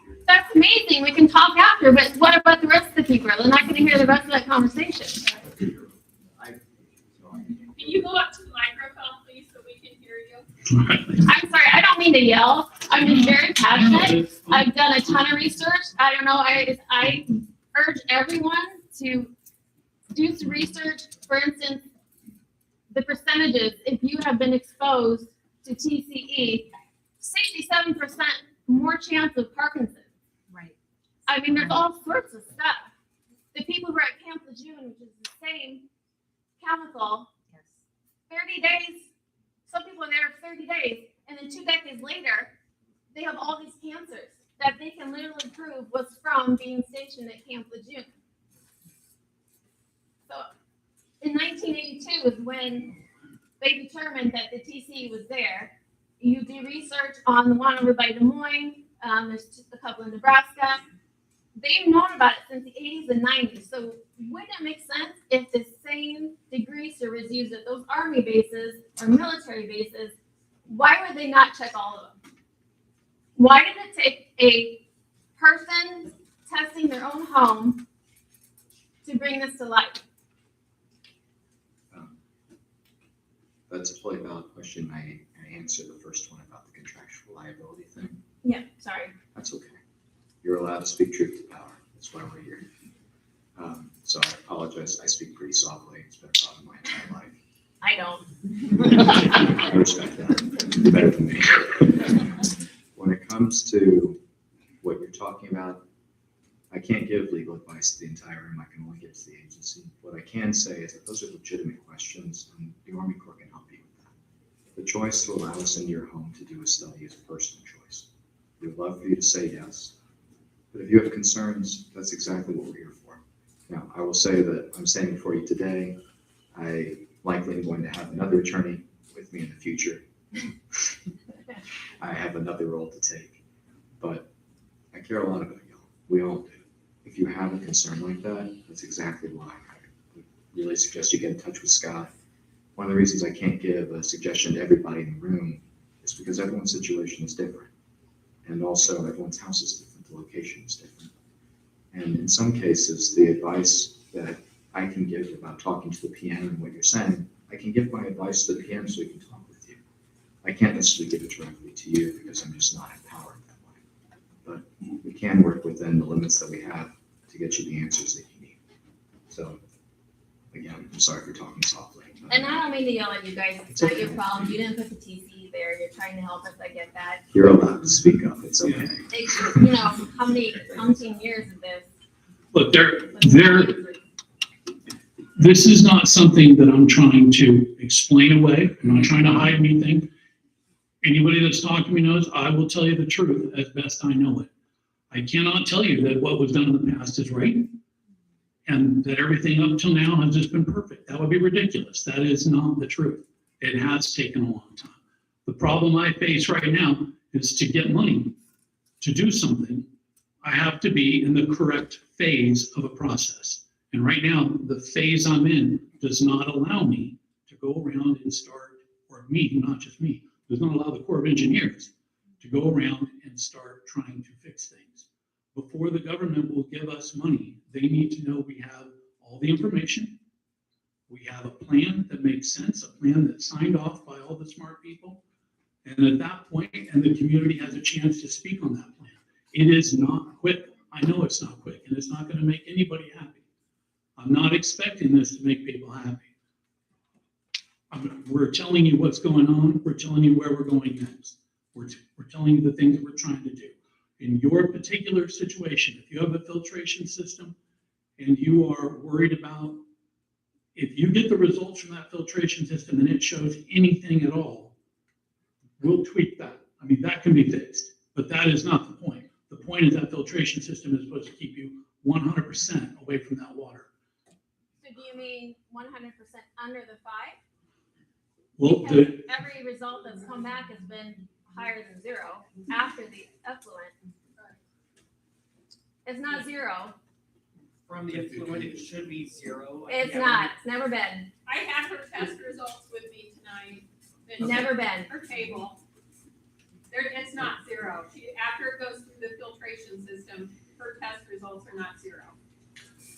business. That's amazing. We can talk after, but what about the rest of the people? They're not going to hear the rest of that conversation. Can you go up to the microphone, please, so we can hear you? All right. I'm sorry, I don't mean to yell. I'm just very passionate. I've done a ton of research. I don't know, I urge everyone to do some research. For instance, the percentages, if you have been exposed to TCE, 67% more chance of Parkinson's. Right. I mean, there's all sorts of stuff. The people who are at Camp Lejeune, which is the same chemical, 30 days, some people are there 30 days, and then 2 decades later, they have all these cancers that they can literally prove was from being stationed at Camp Lejeune. So in 1982 is when they determined that the TCE was there. You do research on the one over by Des Moines, there's just a couple in Nebraska. They've known about it since the 80s and 90s. So wouldn't it make sense if the same degreaser was used at those Army bases or military bases? Why would they not check all of them? Why did it take a person testing their own home to bring this to light? That's a totally valid question. I answered the first one about the contractual liability thing. Yeah, sorry. That's okay. You're allowed to speak truth to power. That's why we're here. So I apologize. I speak pretty softly. It's been a problem my entire life. I don't. I respect that. You're better than me. When it comes to what you're talking about, I can't give legal advice to the entire room. I can only give it to the agency. What I can say is that those are legitimate questions, and the Army Corps can help you with that. The choice to allow us into your home to do a study is a personal choice. We would love for you to say yes, but if you have concerns, that's exactly what we're here for. Now, I will say that I'm standing before you today. I likely am going to have another attorney with me in the future. I have another role to take, but I care a lot about y'all. We all do. If you have a concern like that, that's exactly why I would really suggest you get in touch with Scott. One of the reasons I can't give a suggestion to everybody in the room is because everyone's situation is different. And also everyone's house is different, the location is different. And in some cases, the advice that I can give about talking to the PM and what you're saying, I can give my advice to the PM so he can talk with you. I can't necessarily give it directly to you because I'm just not empowered that way. But we can work within the limits that we have to get you the answers that you need. So again, I'm sorry for talking softly. And I don't mean to yell at you guys. It's not your problem. You didn't put the TCE there. You're trying to help us. I get that. You're allowed to speak up. It's okay. It's, you know, how many umpteen years of this? Look, this is not something that I'm trying to explain away. I'm not trying to hide anything. Anybody that's talked to me knows I will tell you the truth as best I know it. I cannot tell you that what was done in the past is right and that everything up till now has just been perfect. That would be ridiculous. That is not the truth. It has taken a long time. The problem I face right now is to get money to do something. I have to be in the correct phase of a process. And right now, the phase I'm in does not allow me to go around and start, or me, not just me, does not allow the Corps of Engineers to go around and start trying to fix things. Before the government will give us money, they need to know we have all the information. We have a plan that makes sense, a plan that's signed off by all the smart people. And at that point, and the community has a chance to speak on that plan. It is not quick. I know it's not quick, and it's not going to make anybody happy. I'm not expecting this to make people happy. We're telling you what's going on. We're telling you where we're going next. We're telling you the things we're trying to do. In your particular situation, if you have a filtration system and you are worried about, if you get the results from that filtration system and it shows anything at all, we'll tweak that. I mean, that can be fixed, but that is not the point. The point is that filtration system is supposed to keep you 100% away from that water. So do you mean 100% under the 5? Well, Because the, every result that's come back has been higher than 0 after the effluent. It's not 0. From the effluent, it should be 0. It's not. It's never been. I have her test results with me tonight. It's Never been. her table. There, it's not 0. After it goes through the filtration system, her test results are not 0.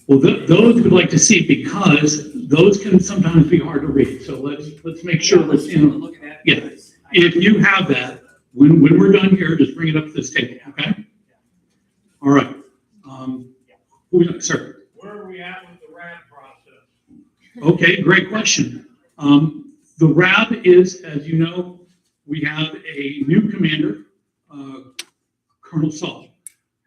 well, those we'd like to see because those can sometimes be hard to read. So let's make sure we're seeing them. Looking at Yeah. because I- If you have that, when we're done here, just bring it up to this table, okay? All right. Sir. Where are we at with the RAD process? Okay, great question. The RAB is, as you know, we have a new commander, Colonel Saul.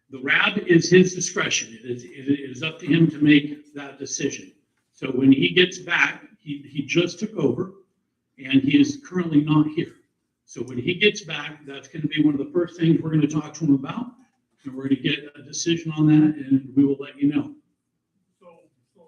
The RAB is his discretion. It is up to him to make that decision. So when he gets back, he just took over and he is currently not here. So when he gets back, that's going to be one of the first things we're going to talk to him about. And we're going to get a decision on that and we will let you know. So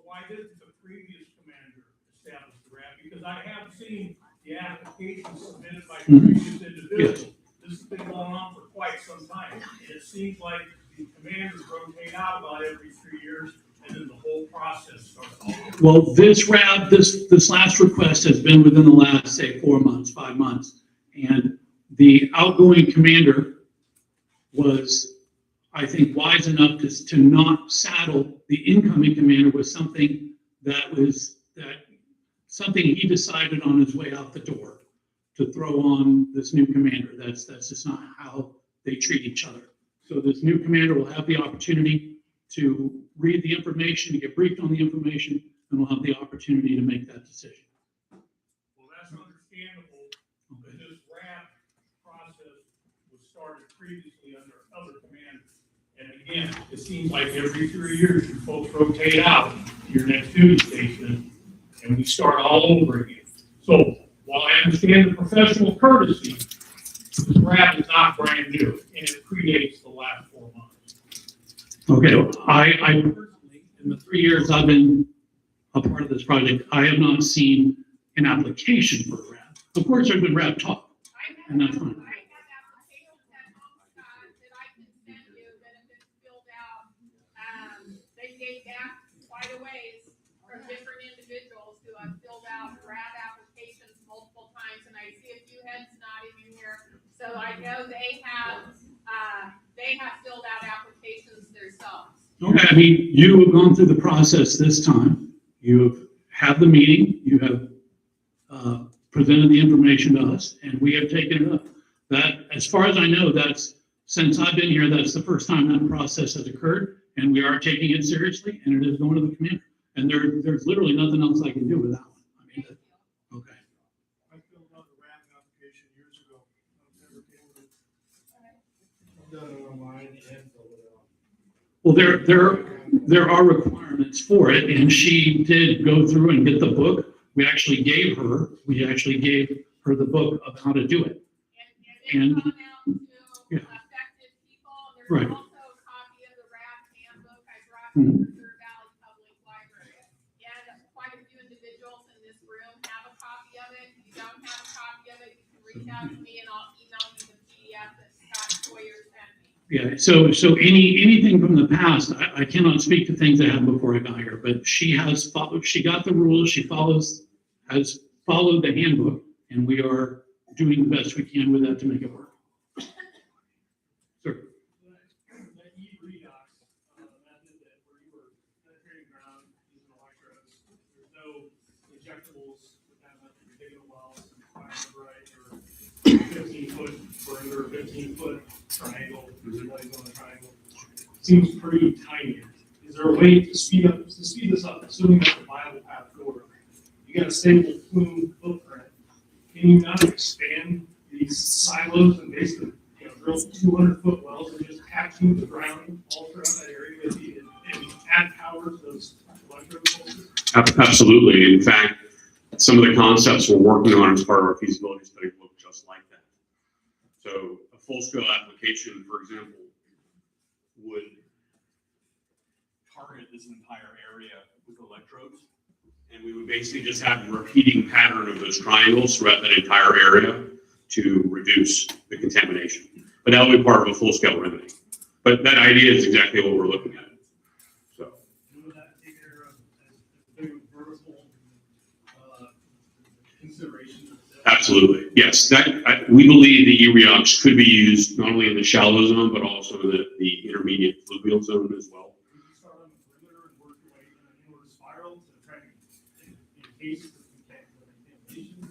why didn't the previous commander establish the RAD? Because I have seen the application submitted by previous individuals. This has been going on for quite some time. And it seems like the commanders rotate out about every 3 years and then the whole process starts all over. Well, this RAB, this last request has been within the last, say, 4 months, 5 months. And the outgoing commander was, I think, wise enough to not saddle the incoming commander with something something he decided on his way out the door to throw on this new commander. That's just not how they treat each other. So this new commander will have the opportunity to read the information, to get briefed on the information, and will have the opportunity to make that decision. Well, that's understandable, but this RAD process was started previously under other commanders. And again, it seems like every 3 years, you folks rotate out to your next duty station, and we start all over again. So, while I understand the professional courtesy, this RAD is not brand new, and it predates the last 4 months. Okay, I personally, in the 3 years I've been a part of this project, I have not seen an application for a RAB. Of course, there's been RAB talk, and that's fine. I have applications at home, Scott, that I can send you that have been filled out. They date back quite a ways from different individuals who have filled out RAD applications multiple times, and I see a few heads nodding in here. So I know they have filled out applications themselves. Okay, I mean, you have gone through the process this time. You have had the meeting, you have presented the information to us, and we have taken it up. That, as far as I know, since I've been here, that's the first time that process has occurred, and we are taking it seriously, and it is going to the commander. And there's literally nothing else I can do with that one. I mean, okay. I filled out a RAD application years ago. I've never came with it. I've done it online and filled it out. Well, there are requirements for it, and she did go through and get the book. We actually gave her the book of how to do it. And And- it's gone out to Yeah. affected people. Right. There's also a copy of the RAD handbook I brought to the Third Valley Public Library. And quite a few individuals in this room have a copy of it. If you don't have a copy of it, you can reach out to me and I'll email you the PDF that Scott Sawyer sent me. Yeah, so anything from the past, I cannot speak to things that happened before I got here, but she has followed, she got the rules, has followed the handbook, and we are doing the best we can with that to make it work. Sir, That e-redox method that where you were penetrating ground using electrodes, there's no injectables with that method, you're digging a well, right, or 15-foot perimeter, 15-foot triangle, everybody's on a triangle. Seems pretty tiny. Is there a way to speed this up, assuming that's a viable path forward? You got a stable plume footprint. Can you not expand these silos and basically, drill 200-foot wells and just tattoo the ground all throughout that area and add power to those electrode pulses? Absolutely. In fact, some of the concepts we're working on as part of our feasibility study look just like that. So a full-scale application, for example, would target this entire area with electrodes And we would basically just have a repeating pattern of those triangles throughout that entire area to reduce the contamination. But that would be part of a full-scale remedy. But that idea is exactly what we're looking at. So. Would that take care of a big vertical consideration? Absolutely, yes. We believe the ERIOX could be used not only in the shallow zone, but also in the intermediate fluvial zone as well. Would you start on the perimeter and work your way in an inward spiral to try to, in case of contamination?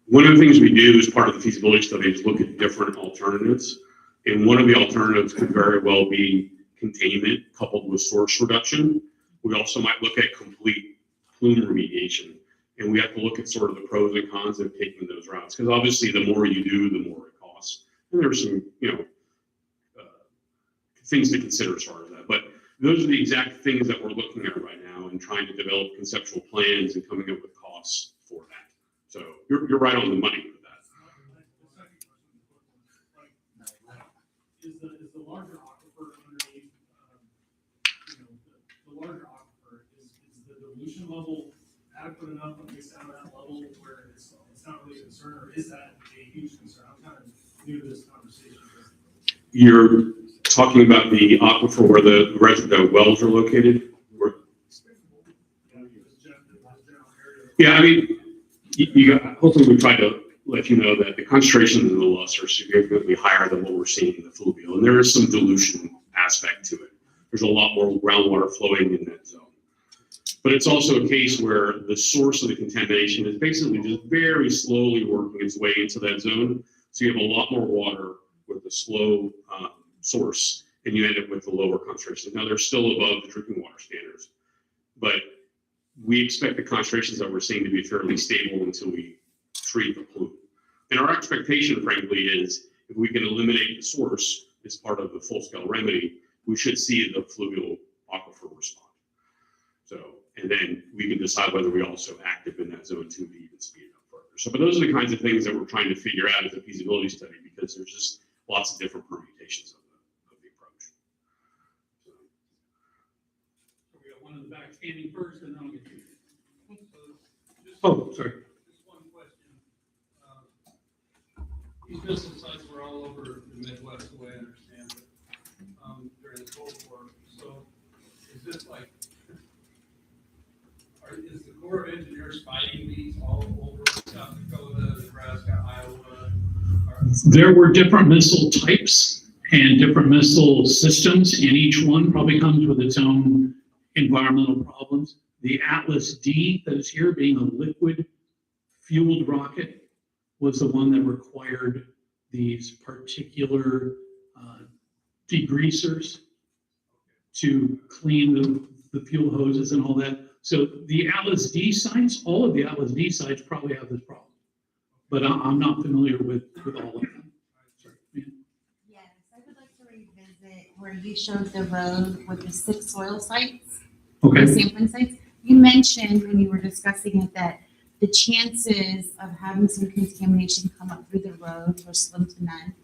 One of the things we do as part of the feasibility study is look at different alternatives. And one of the alternatives could very well be containment coupled with source reduction. We also might look at complete plume remediation. And we have to look at sort of the pros and cons of taking those routes. Because obviously the more you do, the more it costs. And there's some, things to consider as far as that. But those are the exact things that we're looking at right now and trying to develop conceptual plans and coming up with costs for that. So you're right on the money with that. Is the larger aquifer underneath, the larger aquifer, is the dilution level adequate enough, at least at that level where it's not really a concern, or is that a huge concern? I'm kind of new to this conversation. You're talking about the aquifer where the wells are located? Yeah, I mean, hopefully we tried to let you know that the concentrations in the loess are significantly higher than what we're seeing in the fluvial, and there is some dilution aspect to it. There's a lot more groundwater flowing in that zone. But it's also a case where the source of the contamination is basically just very slowly working its way into that zone. So you have a lot more water with a slow source, and you end up with the lower concentrations. Now they're still above the drinking water standards, but we expect the concentrations that we're seeing to be fairly stable until we treat the plume. And our expectation, frankly, is if we can eliminate the source as part of the full-scale remedy, we should see the fluvial aquifer respond. So, and then we can decide whether we also active in that zone to even speed it up further. So, but those are the kinds of things that we're trying to figure out as a feasibility study, because there's just lots of different permutations of the approach. So we got one in the back standing first, and then I'll get you. Oh, sorry. Just one question. These missile sites were all over the Midwest, the way I understand it, during the Cold War. So is this like, is the Corps of Engineers fighting these all over South Dakota, Nebraska, Iowa? There were different missile types and different missile systems, and each one probably comes with its own environmental problems. The Atlas D that is here, being a liquid fueled rocket, was the one that required these particular degreasers to clean the fuel hoses and all that. So the Atlas D sites, all of the Atlas D sites probably have this problem, but I'm not familiar with all of them. Sorry. Yes, I would like to revisit where you showed the road with the 6 soil sites. Okay. The sampling sites. You mentioned when you were discussing it that the chances of having some contamination come up through the road were slim to none.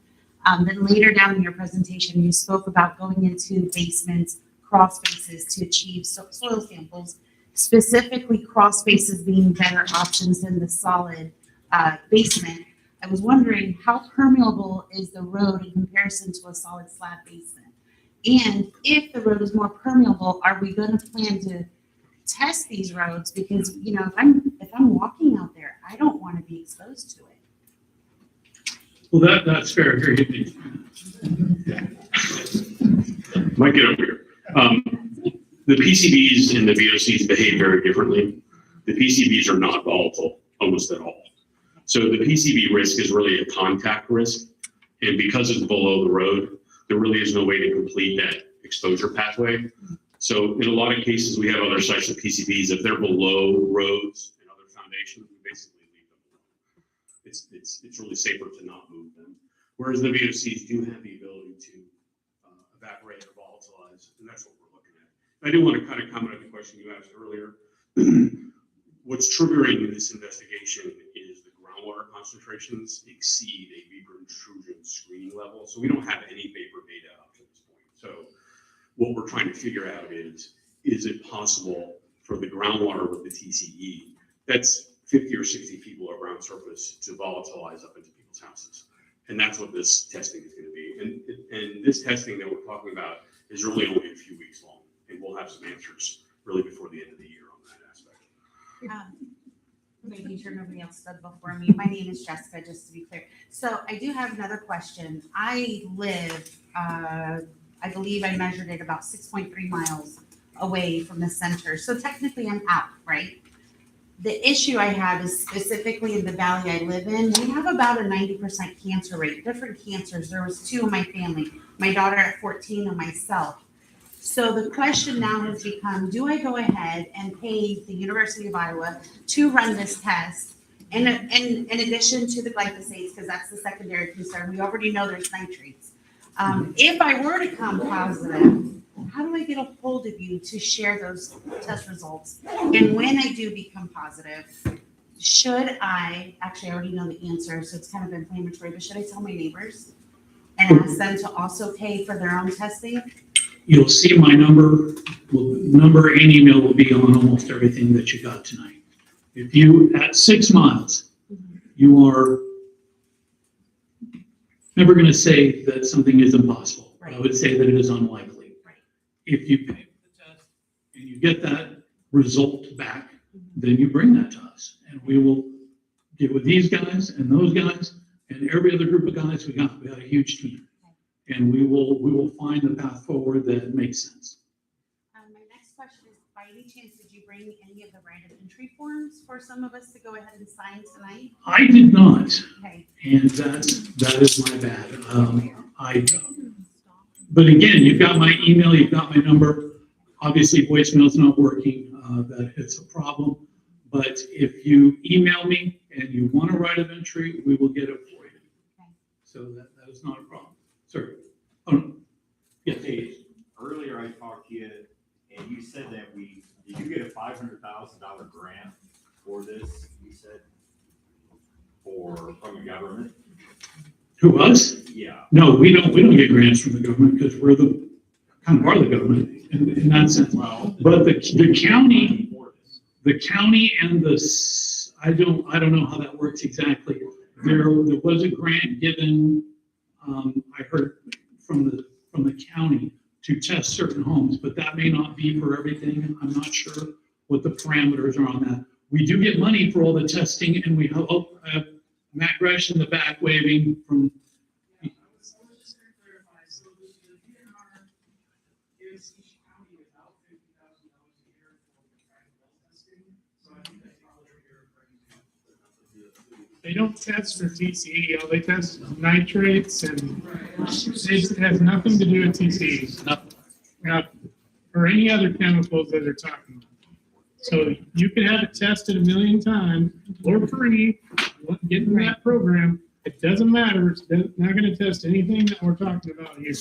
Then later down in your presentation, you spoke about going into basements, crawl spaces to achieve soil samples, specifically crawl spaces being better options than the solid basement. I was wondering how permeable is the road in comparison to a solid slab basement? And if the road is more permeable, are we going to plan to test these roads? Because, if I'm walking out there, I don't want to be exposed to it. Well, that's fair. Here, Might get over here. The PCBs and the VOCs behave very differently. The PCBs are not volatile almost at all. So the PCB risk is really a contact risk. And because it's below the road, there really is no way to complete that exposure pathway. So in a lot of cases, we have other sites of PCBs. If they're below roads and other foundations, we basically leave them alone. It's really safer to not move them. Whereas the VOCs do have the ability to evaporate or volatilize, and that's what we're looking at. I do want to kind of comment on the question you asked earlier. What's triggering this investigation is the groundwater concentrations exceed a vapor intrusion screening level. So we don't have any vapor data up to this point. So what we're trying to figure out is it possible for the groundwater with the TCE, that's 50 or 60 feet below ground surface, to volatilize up into people's houses? And that's what this testing is going to be. And this testing that we're talking about is really only a few weeks long, and we'll have some answers really before the end of the year on that aspect. Making sure nobody else said before me. My name is Jessica, just to be clear. So I do have another question. I live, I believe I measured it about 6.3 miles away from the center. So technically I'm out, right? The issue I have is specifically in the valley I live in, we have about a 90% cancer rate, different cancers. There was 2 in my family, my daughter at 14 and myself. So the question now has become, do I go ahead and pay the University of Iowa to run this test? And in addition to the glyphosates, because that's the secondary concern, we already know there's nitrates. If I were to come positive, how do I get a hold of you to share those test results? And when I do become positive, should I, actually I already know the answer, so it's kind of inflammatory, but should I tell my neighbors and ask them to also pay for their own testing? You'll see my number and email will be on almost everything that you got tonight. If you, at 6 miles, you are never going to say that something is impossible. I would say that it is unlikely. If you pay for the test and you get that result back, then you bring that to us, and we will get with these guys and those guys and every other group of guys we got. We got a huge team, and we will find the path forward that makes sense. My next question is, by any chance, did you bring any of the right of entry forms for some of us to go ahead and sign tonight? I did not, Okay. and that is my bad. But again, you've got my email, you've got my number. Obviously, voicemail's not working. That it's a problem. But if you email me and you want a right of entry, we will get it for you. Okay. So that is not a problem. Sir? Oh, no. Yes. Hey, earlier I talked to you and you said that did you get a $500,000 grant for this, you said? From the government? Who, us? Yeah. No, we don't get grants from the government because we're the kind of part of the government in that sense. Well, but the county and I don't know how that works exactly. There was a grant given, I heard from the county to test certain homes, but that may not be for everything. I'm not sure what the parameters are on that. We do get money for all the testing, and we hope, Matt Gresh in the back waving from. I was just going to clarify, so the DNR gives each county about $50,000 a year for private well testing, so I think that's probably what you're referring to. They don't test for TCE, they test nitrates and it has nothing to do with TCE. Nothing. Or any other chemicals that they're talking about. So you can have it tested 1 million times for free, get in that program. It doesn't matter, it's not gonna test anything that we're talking about here.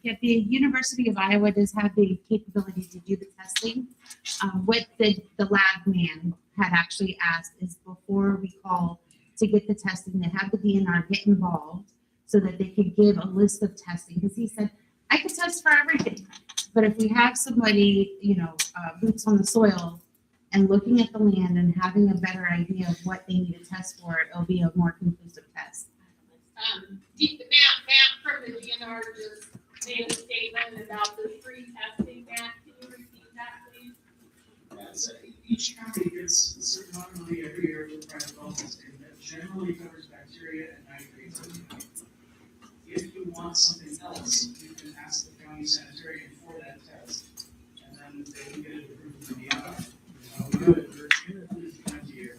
Yeah, the University of Iowa does have the capability to do the testing. What the lab man had actually asked is before we call to get the testing, to have the DNR get involved so that they could give a list of testing. Because he said, I could test for everything, but if we have somebody, boots on the soil and looking at the land and having a better idea of what they need to test for, it'll be a more conclusive test. Matt from the DNR just made a statement about the free testing. Matt, can you repeat that, please? Yeah, so each county gets a certain amount of money every year for private well testing that generally covers bacteria and nitrates. If you want something else, you can ask the county sanitarian for that test, and then they can get it approved from the DNR. We do it for 2 times a year.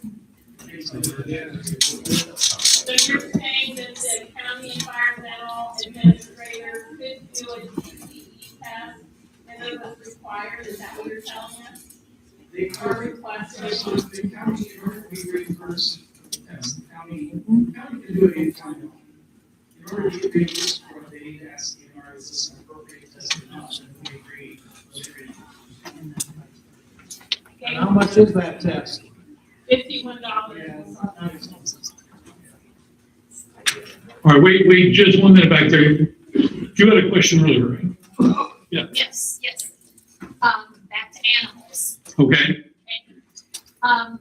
So you're saying that the county environmental administrator could do a TCE test, and it was required, is that what you're telling us? They Or are requested? the county, in order to be reimbursed for the test, the county can do it anytime they want. In order to get reimbursed for it, they need to ask the DNR, is this an appropriate test or not, and we agree. Okay. How much is that test? $51. All right, wait, just 1 minute back there. You had a question earlier, right? Yeah. Yes. Okay?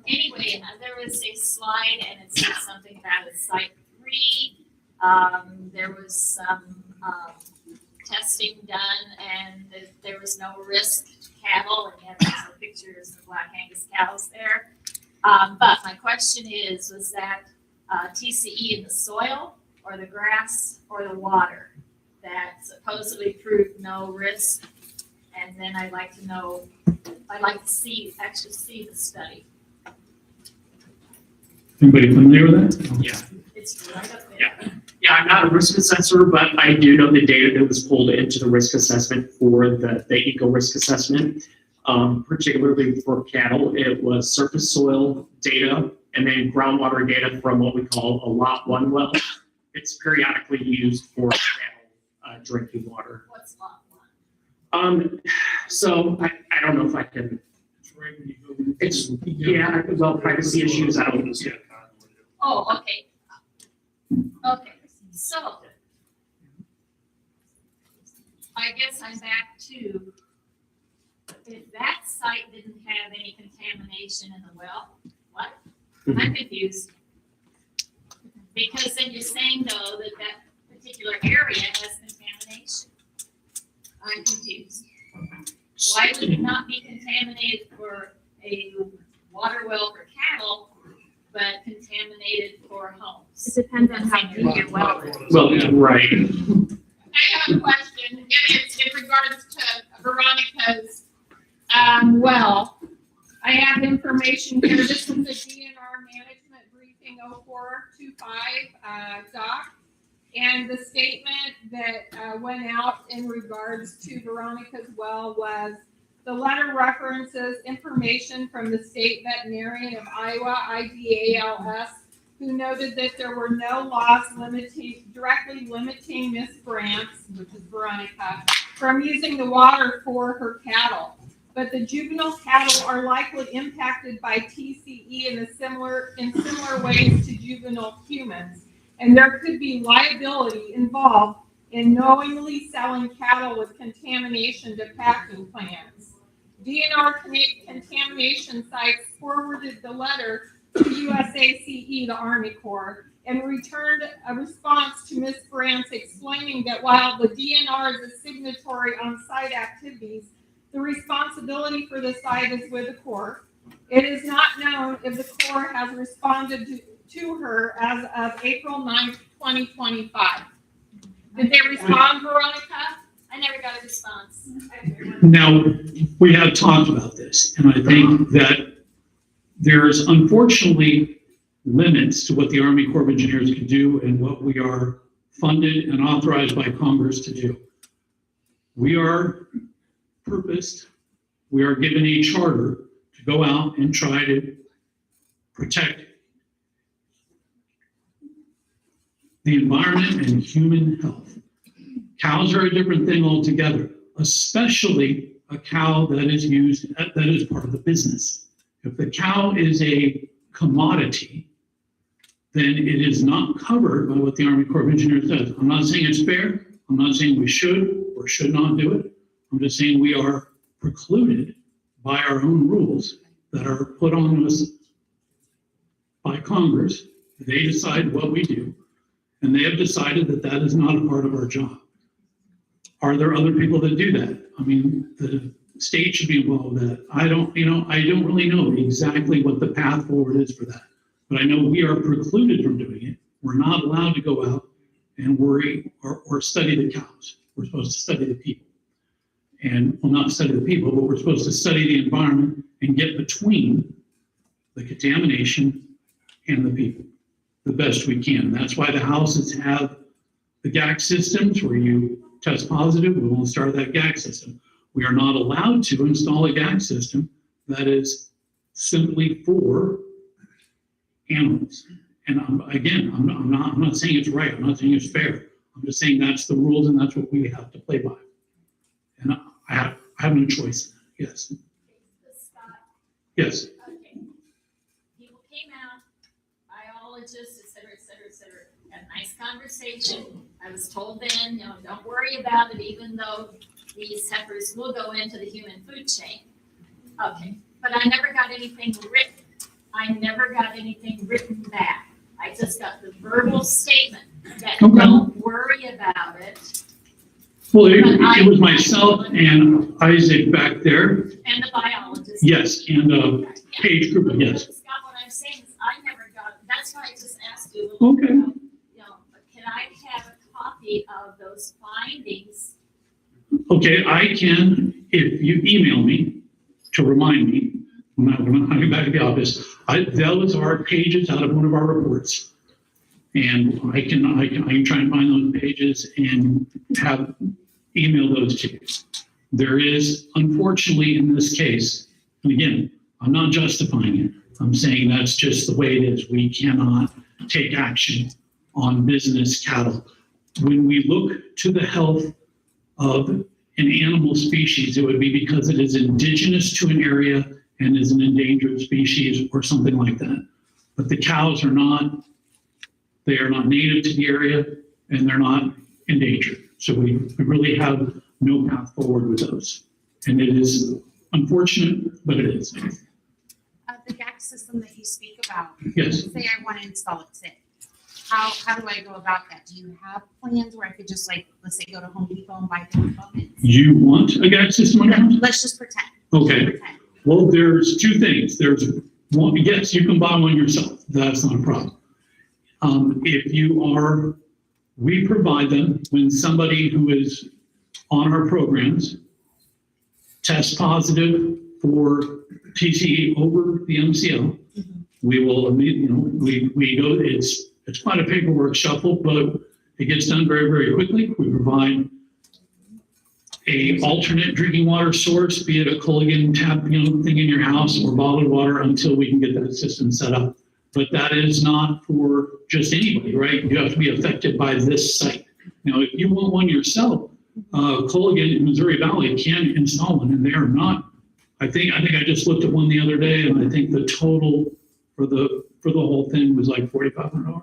Anyway, there was a slide and it said something about a site 3. There was some, testing done and there was no risk to cattle, and yet there's some pictures of Black Angus cows there. But my question is, was that, TCE in the soil or the grass or the water that supposedly proved no risk? And then I'd like to know, I'd like to actually see the study. Anybody familiar with that? Yeah. It's right up there. Yeah, I'm not a risk assessor, but I do know the data that was pulled into the risk assessment for the eco risk assessment. Particularly for cattle, it was surface soil data and then groundwater data from what we call a lot 1 well. It's periodically used for cattle drinking water. What's lot 1? So I don't know if I can. It's, yeah, well, privacy issues, I don't. Oh, okay. Okay, so I guess I'm back to, if that site didn't have any contamination in the well, what? I'm confused. Because then you're saying though that that particular area has contamination. I'm confused. Why would it not be contaminated for a water well for cattle, but contaminated for homes? It depends on how deep your well is. Well, right. I have a question, and it's in regards to Veronica's, well. I have information here, this is the DNR management briefing 0425, doc. And the statement that went out in regards to Veronica's well was, the letter references information from the state veterinarian of Iowa, IDALS, who noted that there were no laws directly limiting Ms. Brantz, which is Veronica, from using the water for her cattle. But the juvenile cattle are likely impacted by TCE in similar ways to juvenile humans. And there could be liability involved in knowingly selling cattle with contamination to packing plants. DNR contamination sites forwarded the letter to USACE, the Army Corps, and returned a response to Ms. Brantz explaining that while the DNR is a signatory on site activities, the responsibility for the site is with the Corps. It is not known if the Corps has responded to her as of April 9th, 2025. Did they respond, Veronica? I never got a response. Now, we have talked about this, and I think that there's unfortunately limits to what the Army Corps of Engineers can do and what we are funded and authorized by Congress to do. We are purposed, we are given a charter to go out and try to protect the environment and human health. Cows are a different thing altogether, especially a cow that is used, that is part of the business. If the cow is a commodity, then it is not covered by what the Army Corps of Engineers does. I'm not saying it's fair. I'm not saying we should or should not do it. I'm just saying we are precluded by our own rules that are put on us by Congress. They decide what we do, and they have decided that that is not a part of our job. Are there other people that do that? I mean, the state should be involved with that. I don't really know exactly what the path forward is for that. But I know we are precluded from doing it. We're not allowed to go out and worry or study the cows. We're supposed to study the people. And, well, not study the people, but we're supposed to study the environment and get between the contamination and the people the best we can. That's why the houses have the GAC systems where you test positive, we won't start that GAC system. We are not allowed to install a GAC system that is simply for animals. And I'm not saying it's right. I'm not saying it's fair. I'm just saying that's the rules and that's what we have to play by. And I have no choice. Yes. Yes. Okay. People came out, biologists, et cetera, had a nice conversation. I was told then, don't worry about it, even though these heifers will go into the human food chain. Okay, but I never got anything written. I never got anything written back. I just got the verbal statement that Okay. don't worry about it, Well, it was myself and Isaac back there. and the biologist. Yes, and Paige Cooper, yes. Scott, what I'm saying is I never got, that's why I just asked you a little bit Okay. about, you know, can I have a copy of those findings? Okay, I can, if you email me to remind me, when I'm back at the office, those are pages out of one of our reports. And I can try and find those pages and email those to you. There is, unfortunately, in this case, and again, I'm not justifying it. I'm saying that's just the way it is. We cannot take action on business cattle. When we look to the health of an animal species, it would be because it is indigenous to an area and is an endangered species or something like that. But the cows are not, they are not native to the area and they're not endangered. So we really have no path forward with those. And it is unfortunate, but it is. The GAC system that you speak about. Yes. Say I want to install it today. How do I go about that? Do you have plans where I could just like, let's say go to Home Depot and buy the components? You want a GAC system on your house? Let's just pretend. Okay. Well, there's two things. There's one, yes, you can buy one yourself. That's not a problem. If you are, we provide them when somebody who is on our programs tests positive for TCE over the MCL. We will, we go, it's quite a paperwork shuffle, but it gets done very, very quickly. We provide a alternate drinking water source, be it a Culligan tap, thing in your house or bottled water until we can get that system set up. But that is not for just anybody, right? You have to be affected by this site. Now, if you want one yourself, Culligan in Missouri Valley can install one, and they are not. I think I just looked at one the other day, and I think the total for the whole thing was like $4,500.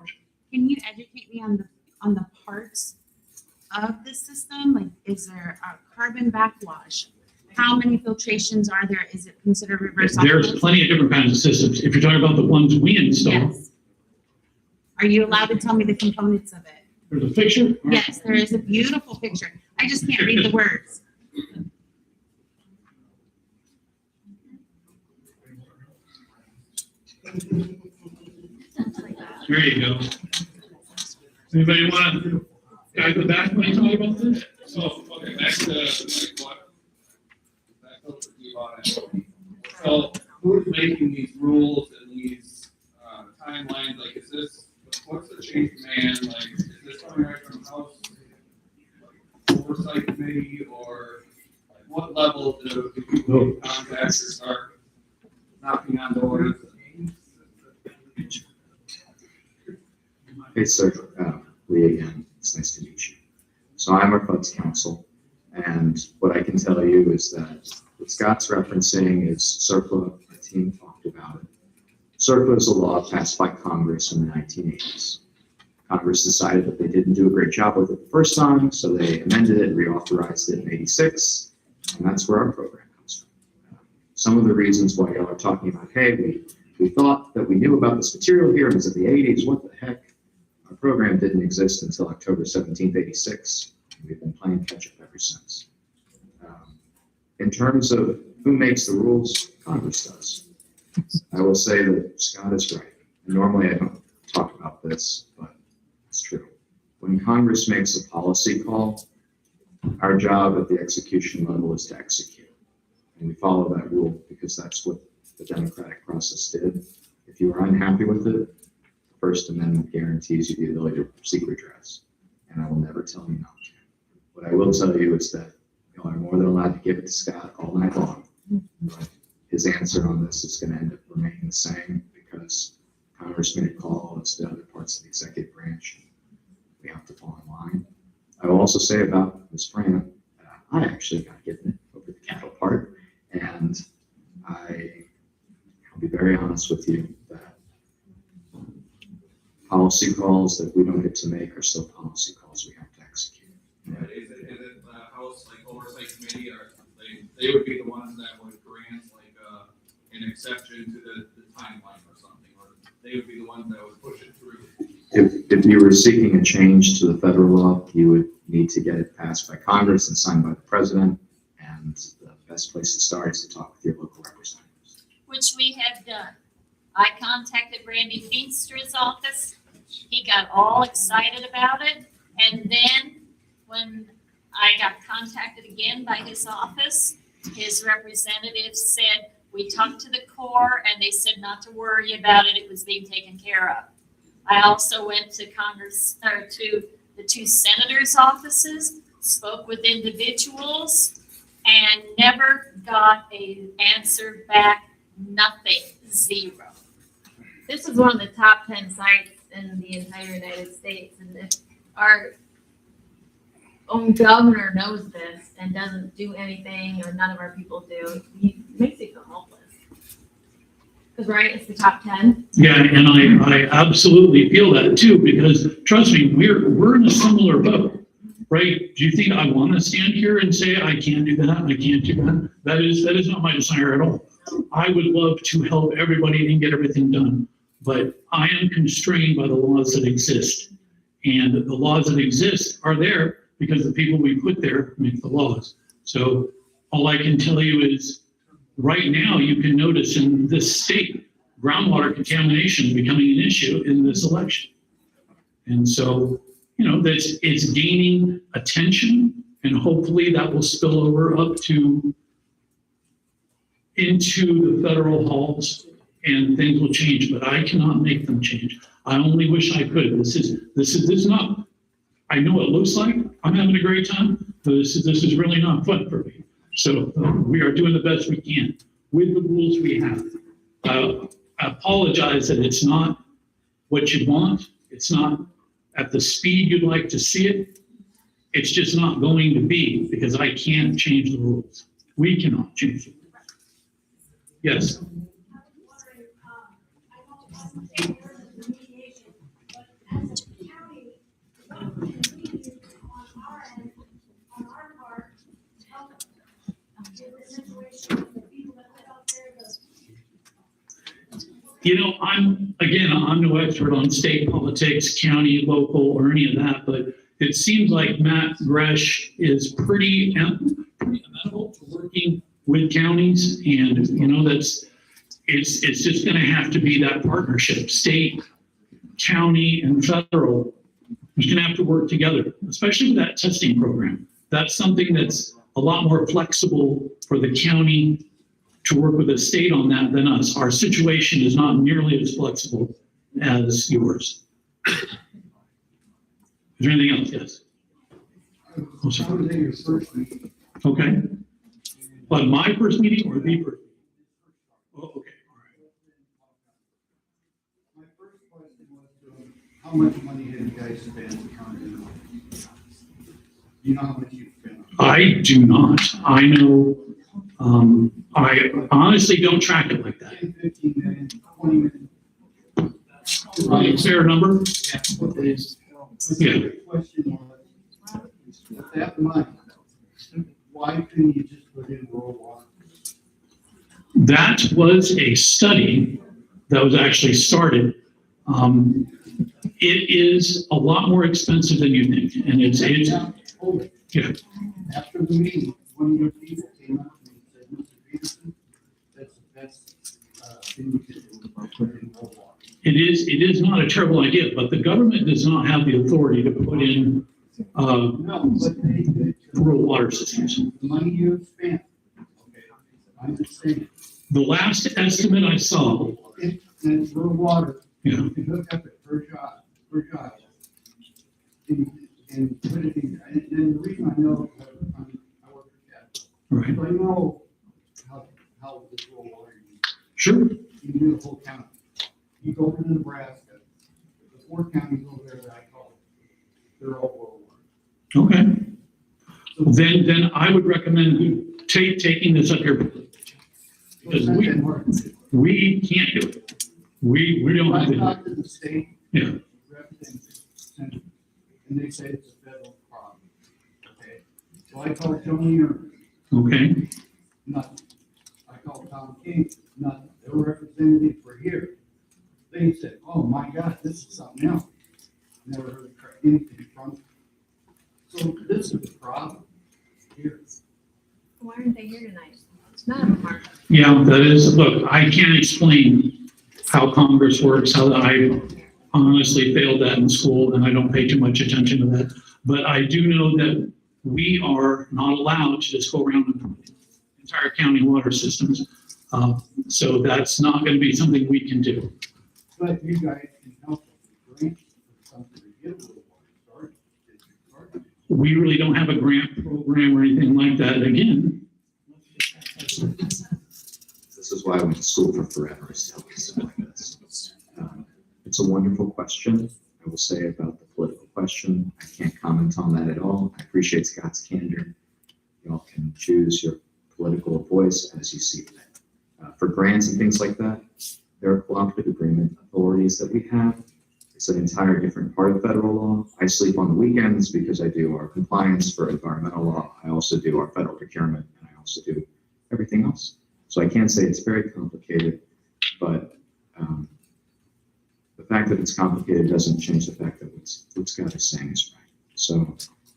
Can you educate me on the parts of the system? Like, is there a carbon backwash? How many filtrations are there? Is it considered reverse There's osmosis? plenty of different kinds of systems. If you're talking about the ones we install, Yes. Are you allowed to tell me the components of it? there's a picture. Yes, there is a beautiful picture. I just can't read the words. There you go. Anybody want to guide the back when you talk about this? So, okay, back to what, back up to the audit. So, who's making these rules and these, timelines, like, is this, what's the change demand, like, is this coming right from House Oversight Committee, or like, what level do people contact or start knocking on doors? Hey, sir, Lee again, it's nice to meet you. So I'm our FUD's counsel, and what I can tell you is that what Scott's referencing is CERCLA, the team talked about it. CERCLA is a law passed by Congress in the 1980s. Congress decided that they didn't do a great job with it the first time, so they amended it, reauthorized it in 86, and that's where our program comes from. Some of the reasons why y'all are talking about, hey, we thought that we knew about this material here, it was in the 80s, what the heck? Our program didn't exist until October 17th, 86. And we've been playing catch up ever since. In terms of who makes the rules, Congress does. I will say that Scott is right. Normally I don't talk about this, but it's true. When Congress makes a policy call, our job at the execution level is to execute. And we follow that rule because that's what the democratic process did. If you are unhappy with it, First Amendment guarantees you the ability to seek redress, and I will never tell you not to. What I will tell you is that you are more than allowed to give it to Scott all night long, but his answer on this is going to end up remaining the same because Congress made a call as to other parts of the executive branch. We have to fall in line. I will also say about Ms. Frana, I actually got given it over the cattle part, and I'll be very honest with you that policy calls that we don't get to make are still policy calls we have to execute. Right, is it House like Oversight Committee, or they would be the ones that would grant like, an an exception to the timeline or something, or they would be the ones that would push it through. If you were seeking a change to the federal law, you would need to get it passed by Congress and signed by the president. And the best place to start is to talk with your local representatives. Which we have done. I contacted Randy Feaster's office. He got all excited about it. And then when I got contacted again by his office, his representative said, we talked to the Corps and they said not to worry about it. It was being taken care of. I also went to Congress, or to the two senators' offices, spoke with individuals, and never got an answer back. Nothing. Zero. This is one of the top 10 sites in the entire United States, and if our own governor knows this and doesn't do anything, or none of our people do, he makes it feel hopeless. Because, right, it's the top 10. Yeah, and I absolutely feel that too, because trust me, we're in a similar boat, right? Do you think I want to stand here and say I can't do that, I can't do that? That is not my desire at all. I would love to help everybody and get everything done, but I am constrained by the laws that exist. And the laws that exist are there because the people we put there make the laws. So all I can tell you is, right now, you can notice in this state, groundwater contamination becoming an issue in this election. And so, you know, it's gaining attention, and hopefully that will spill over up into the federal halls and things will change, but I cannot make them change. I only wish I could. This is not, I know it looks like I'm having a great time, but this is really not fun for me. So we are doing the best we can with the rules we have. I apologize that it's not what you want. It's not at the speed you'd like to see it. It's just not going to be, because I can't change the rules. We cannot change the rules. Yes. You know, I'm no expert on state politics, county, local, or any of that, but it seems like Matt Gresh is pretty amenable to working with counties, and, you know, it's just gonna have to be that partnership, state, county, and federal. We're gonna have to work together, especially with that testing program. That's something that's a lot more flexible for the county to work with the state on that than us. Our situation is not nearly as flexible as yours. Is there anything else? Yes. I was at your first meeting. Okay. But my first meeting or the first? Oh, okay. My first question was, how much money have you guys spent on it? You know how much you've spent? I do not. I know, I honestly don't track it like that. 10, 15 million, 20 million. Right, fair number? Yeah. What is? Yeah. The question was, with that money, why couldn't you just put in rural water? That was a study that was actually started. It is a lot more expensive than you think, and it's yeah. After the meeting, one of your people came up and said, Mr. Peterson, that's the best thing we could do, put in rural water. It is not a terrible idea, but the government does not have the authority to put in No, but they could. rural water systems. The money you spent, okay, I'm just saying. The last estimate I saw, And rural water, yeah, you can hook up it per child, and put it in, and the reason I know, I work for Capital. right, So I know how this rural water is. sure, You can do the whole county. You go over to Nebraska, the 4 counties over there that I call, they're all rural water. okay. Then I would recommend taking this up here, because we can't do it. We don't I have it. talked to the state Yeah, representative, and they say it's a federal problem. Okay, so I called Tony, or okay, nothing. I called Tom King, nothing. Their representative for here, they said, oh my God, this is something else. Never heard anything from them. So this is the problem here. Why aren't they here tonight? None of them are. Yeah, that is, look, I can't explain how Congress works, how I honestly failed that in school, and I don't pay too much attention to that. But I do know that we are not allowed to just go around the entire county water systems. So that's not gonna be something we can do. But you guys can help with grants or something to get a little water started. We really don't have a grant program or anything like that. Again, This is why I went to school for forever, is to help you stuff like this. It's a wonderful question. I will say about the political question, I can't comment on that at all. I appreciate Scott's candor. Y'all can choose your political voice as you see fit. For grants and things like that, there are cooperative agreement authorities that we have. It's an entire different part of federal law. I sleep on the weekends because I do our compliance for environmental law. I also do our federal procurement, and I also do everything else. So I can't say it's very complicated, but the fact that it's complicated doesn't change the fact that what Scott is saying is right. So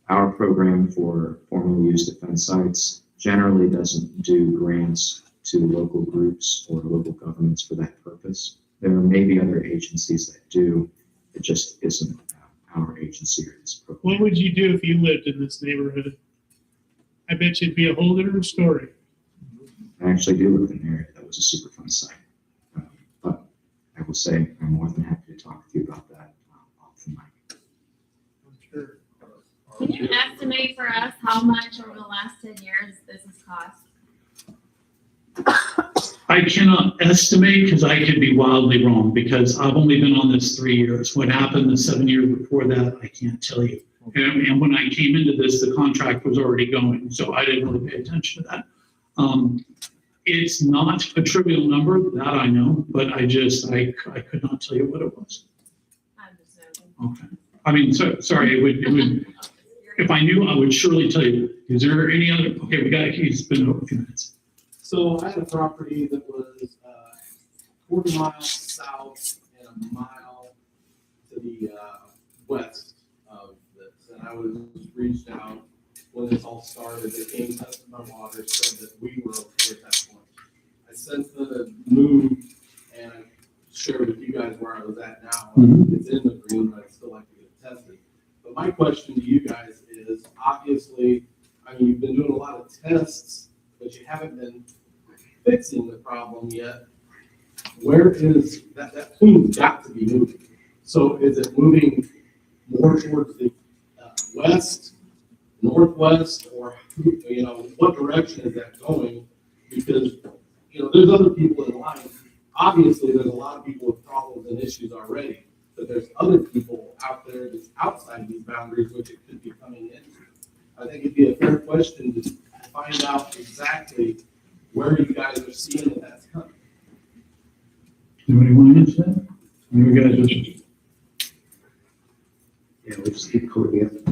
our program for formerly used defense sites generally doesn't do grants to local groups or local governments for that purpose. There may be other agencies that do. It just isn't our agency or this program. What would you do if you lived in this neighborhood? I bet you'd be a whole different story. I actually do live in an area that was a Superfund site. But I will say I'm more than happy to talk with you about that off the mic. Can you estimate for us how much over the last 10 years this has cost? I cannot estimate because I could be wildly wrong because I've only been on this 3 years. What happened the 7 years before that, I can't tell you. And when I came into this, the contract was already going, so I didn't really pay attention to that. It's not a trivial number, that I know, but I could not tell you what it was. Okay. I mean, sorry, it would, if I knew, I would surely tell you. Is there any other, okay, it's been over a few minutes. So I had a property that was quarter mile south and a mile to the west of this. And I was reached out when this all started. They came, tested my water, said that we were okay at that point. I since then moved and I shared with you guys where I was at now. It's in the green, but I'd still like to get it tested. But my question to you guys is, obviously, I mean, you've been doing a lot of tests, but you haven't been fixing the problem yet. Where is that plume's got to be moving? So is it moving more towards the west, northwest, or, you know, what direction is that going? Because, you know, there's other people in line. Obviously, there's a lot of people with problems and issues already, but there's other people out there that's outside these boundaries, which it could be coming into. I think it'd be a fair question to find out exactly where you guys are seeing that that's coming. Anybody want to answer that? You guys are. Yeah, we'll just keep calling it.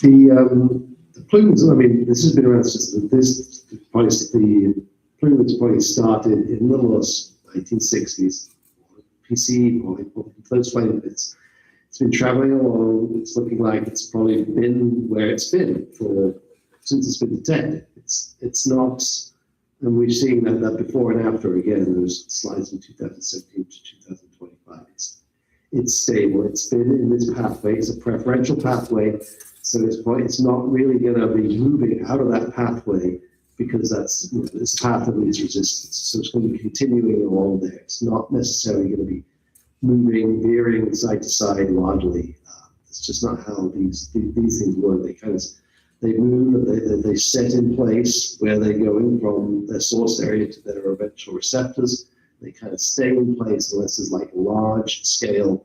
The plumes, I mean, this has been around since the plumes probably started in the little 1960s. PC, or those flame pits. It's been traveling along. It's looking like it's probably been where it's been since it's been detected. It's not, and we've seen that before and after again. There's slides from 2017 to 2025. It's stable. It's been in this pathway. It's a preferential pathway, so it's not really going to be moving out of that pathway because that's this path of least resistance. So it's going to be continuing along there. It's not necessarily going to be moving, veering side to side wildly. It's just not how these things work. They move, they set in place where they're going from their source area to their eventual receptors. They kind of stay in place unless there's like large scale,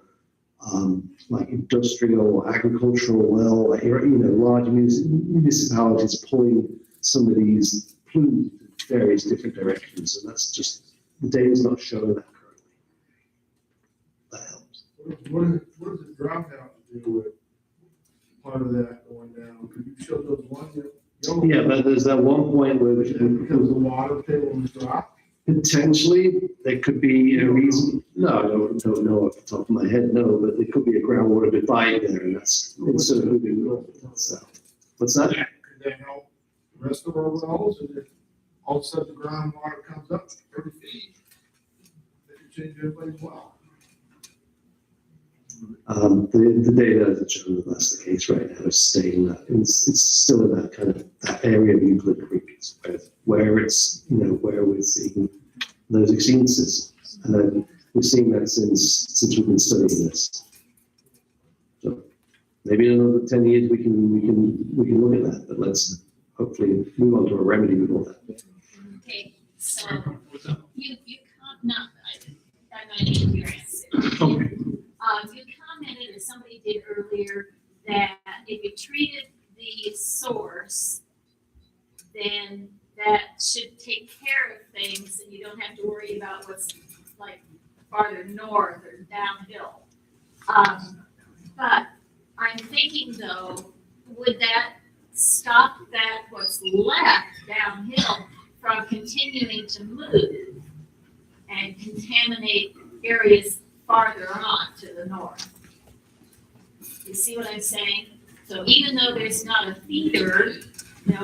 like industrial or agricultural well, like, large municipalities pulling some of these plumes in various different directions. And that's just, the data's not showing that currently. That helps. What does the dropout do with part of that going down? Could you show those ones? Yeah, but there's that one point where because the water table was dropped. Potentially, there could be a reason, no, I don't know off the top of my head, no, but there could be a groundwater divide there, and that's, it's sort of moving north, so. What's that? Could that help the rest of our wells, and if all of a sudden the groundwater comes up 30 feet, they could change everybody's well? The data hasn't shown that that's the case right now. It's staying that it's still in that kind of that area of Euclid Creek where it's where we're seeing those exceedances, and then we've seen that since we've been studying this. So maybe in another 10 years we can look at that, but let's hopefully move on to a remedy before that. Okay, so you I might need your answer. Okay. You commented, or somebody did earlier, that if you treated the source, then that should take care of things, and you don't have to worry about what's like farther north or downhill. But I'm thinking though, would that stop that what's left downhill from continuing to move and contaminate areas farther on to the north? You see what I'm saying? So even though there's not a feeder,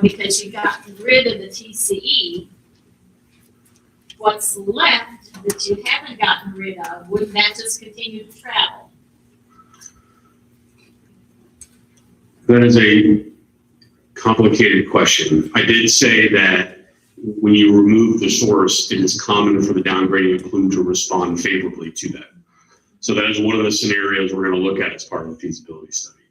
because you got rid of the TCE, what's left that you haven't gotten rid of, wouldn't that just continue to travel? That is a complicated question. I did say that when you remove the source, it is common for the downgrading plume to respond favorably to that. So that is one of the scenarios we're going to look at as part of the feasibility study.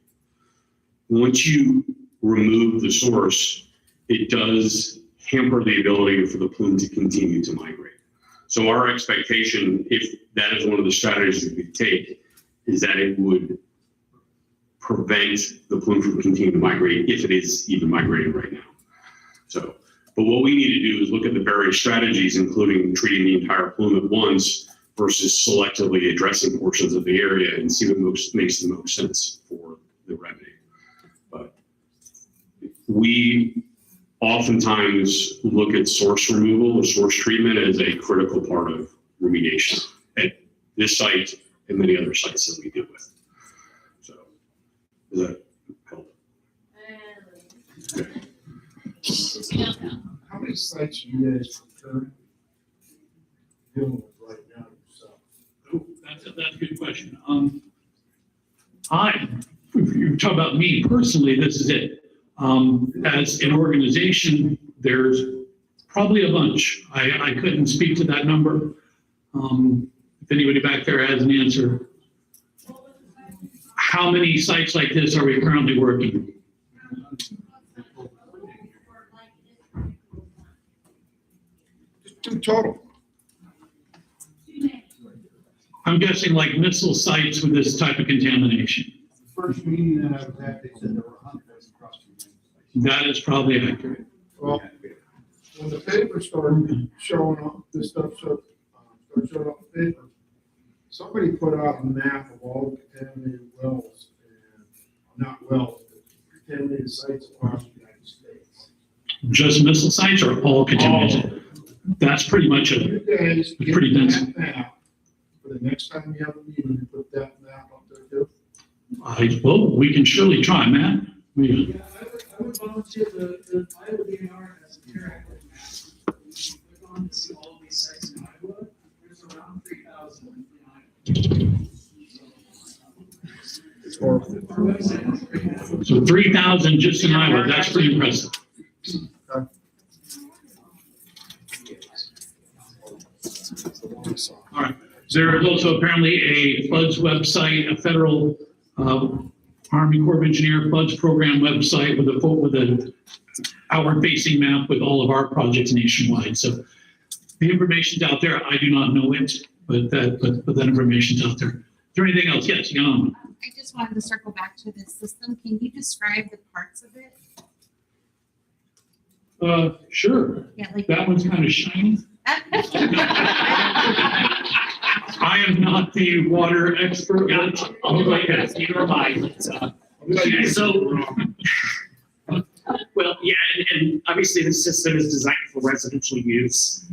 Once you remove the source, it does hamper the ability for the plume to continue to migrate. So our expectation, if that is one of the strategies we take, is that it would prevent the plume from continuing to migrate if it is even migrating right now. So, but what we need to do is look at the various strategies, including treating the entire plume at once versus selectively addressing portions of the area, and see what makes the most sense for the remedy. But we oftentimes look at source removal or source treatment as a critical part of remediation at this site and many other sites that we deal with. So, does that help? How many sites are you guys currently dealing with right now yourself? That's a good question. If you talk about me personally, this is it. As an organization, there's probably a bunch. I couldn't speak to that number. If anybody back there has an answer. How many sites like this are we currently working? Two total. I'm guessing like missile sites with this type of contamination. First meeting that I was at, they said there were 100 across the United States. That is probably accurate. Well, when the paper started showing up, this stuff started showing up in the paper, somebody put out a map of all the contaminated wells, and not wells, but contaminated sites across the United States. Just missile sites or all contaminated? That's pretty much You guys get pretty dense. that map. For the next time you have a meeting, you put that map up there too. Well, we can surely try, Matt. Yeah, I would volunteer the Iowa DNR has a interactive map. If you click on to see all of these sites in Iowa, there's around 3,000 in Iowa. So 3,000 just in Iowa, that's pretty impressive. All right. There is also apparently a floods website, a federal Army Corps of Engineer floods program website with a outward facing map with all of our projects nationwide. So the information's out there. I do not know it, but that information's out there. Is there anything else? Yes, Jan. I just wanted to circle back to this system. Can you describe the parts of it? Sure. Yeah, like that one's kind of shiny. I am not the water expert. Neither am I. Well, yeah, and obviously the system is designed for residential use.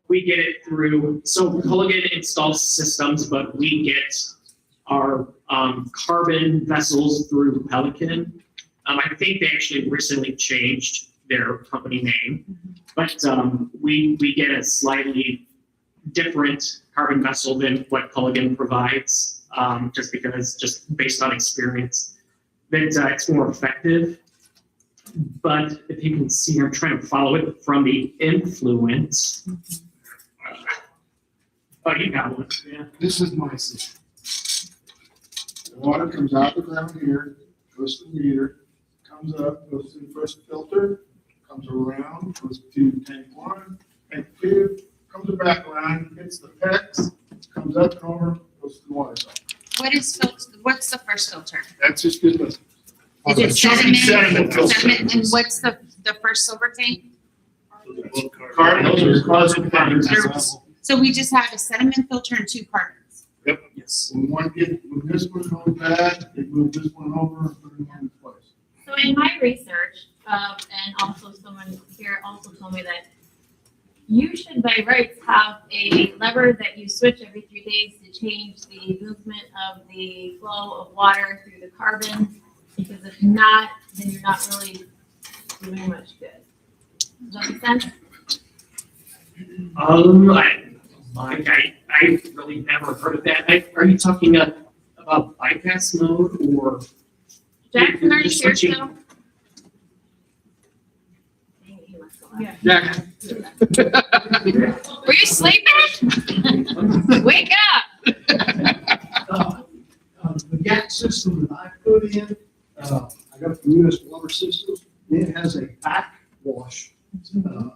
we get it through, so Culligan installs systems, but we get our carbon vessels through Pelican. I think they actually recently changed their company name, but we get a slightly different carbon vessel than what Culligan provides, just based on experience, that it's more effective. But if you can see, I'm trying to follow it from the influence. Oh, you got one, yeah. This is my system. The water comes out the ground here, goes to the meter, comes up, goes to the first filter, comes around, goes to tank 1, tank 2, comes back around, hits the PEX, comes up and over, goes to the water side. What's the first filter? That's just good. Is it sediment? Sediment, and what's the first silver tank? So we just have a sediment filter and 2 carbons. Yep. Yes. When this one goes bad, they move this one over and put it in place. So in my research, and also someone here also told me that you should by rights have a lever that you switch every 3 days to change the movement of the flow of water through the carbon, because if not, then you're not really doing much good. Does that make sense? I really never heard of that. Are you talking about bypass mode or? Jackson, are you here switching- still? Yeah. Were you sleeping? Wake up! The GAC system that I put in, I got from US Water Systems, it has a backwash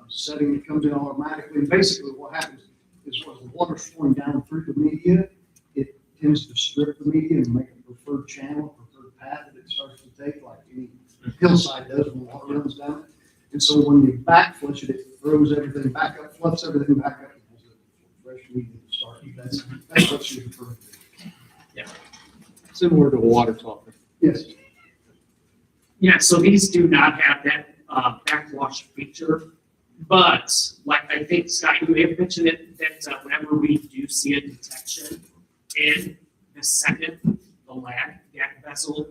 setting that comes in automatically. Basically, what happens is when the water's flowing down through the media, it tends to strip the media and make a preferred channel, preferred path that it starts to take, like any hillside does when water runs down it. And so when you back flush it, it throws everything back up, fluffs everything back up, and has a fresh media to start. That's what she's referring to. Yeah. Similar to a water softener. Yes. Yeah, so these do not have that backwash feature, but like I think Scott, you may have mentioned it, that whenever we do see a detection in the second, the lag GAC vessel,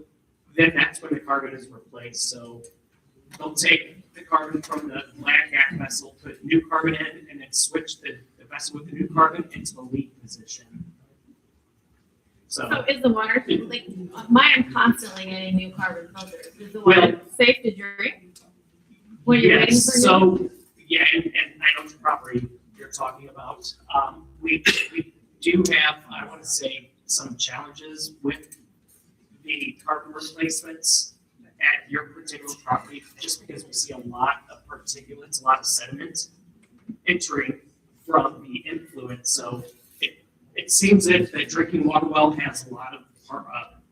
then that's when the carbon is replaced. So they'll take the carbon from the lag GAC vessel, put new carbon in, and then switch the vessel with the new carbon into the leak position. So is the water, like, mine are constantly getting new carbon filters. Is the water safe to drink? When you're waiting for new? So, yeah, and I know the property you're talking about. We do have, I want to say, some challenges with the carbon replacements at your particular property, just because we see a lot of particulates, a lot of sediment entering from the influence. So it seems that the drinking water well has a lot of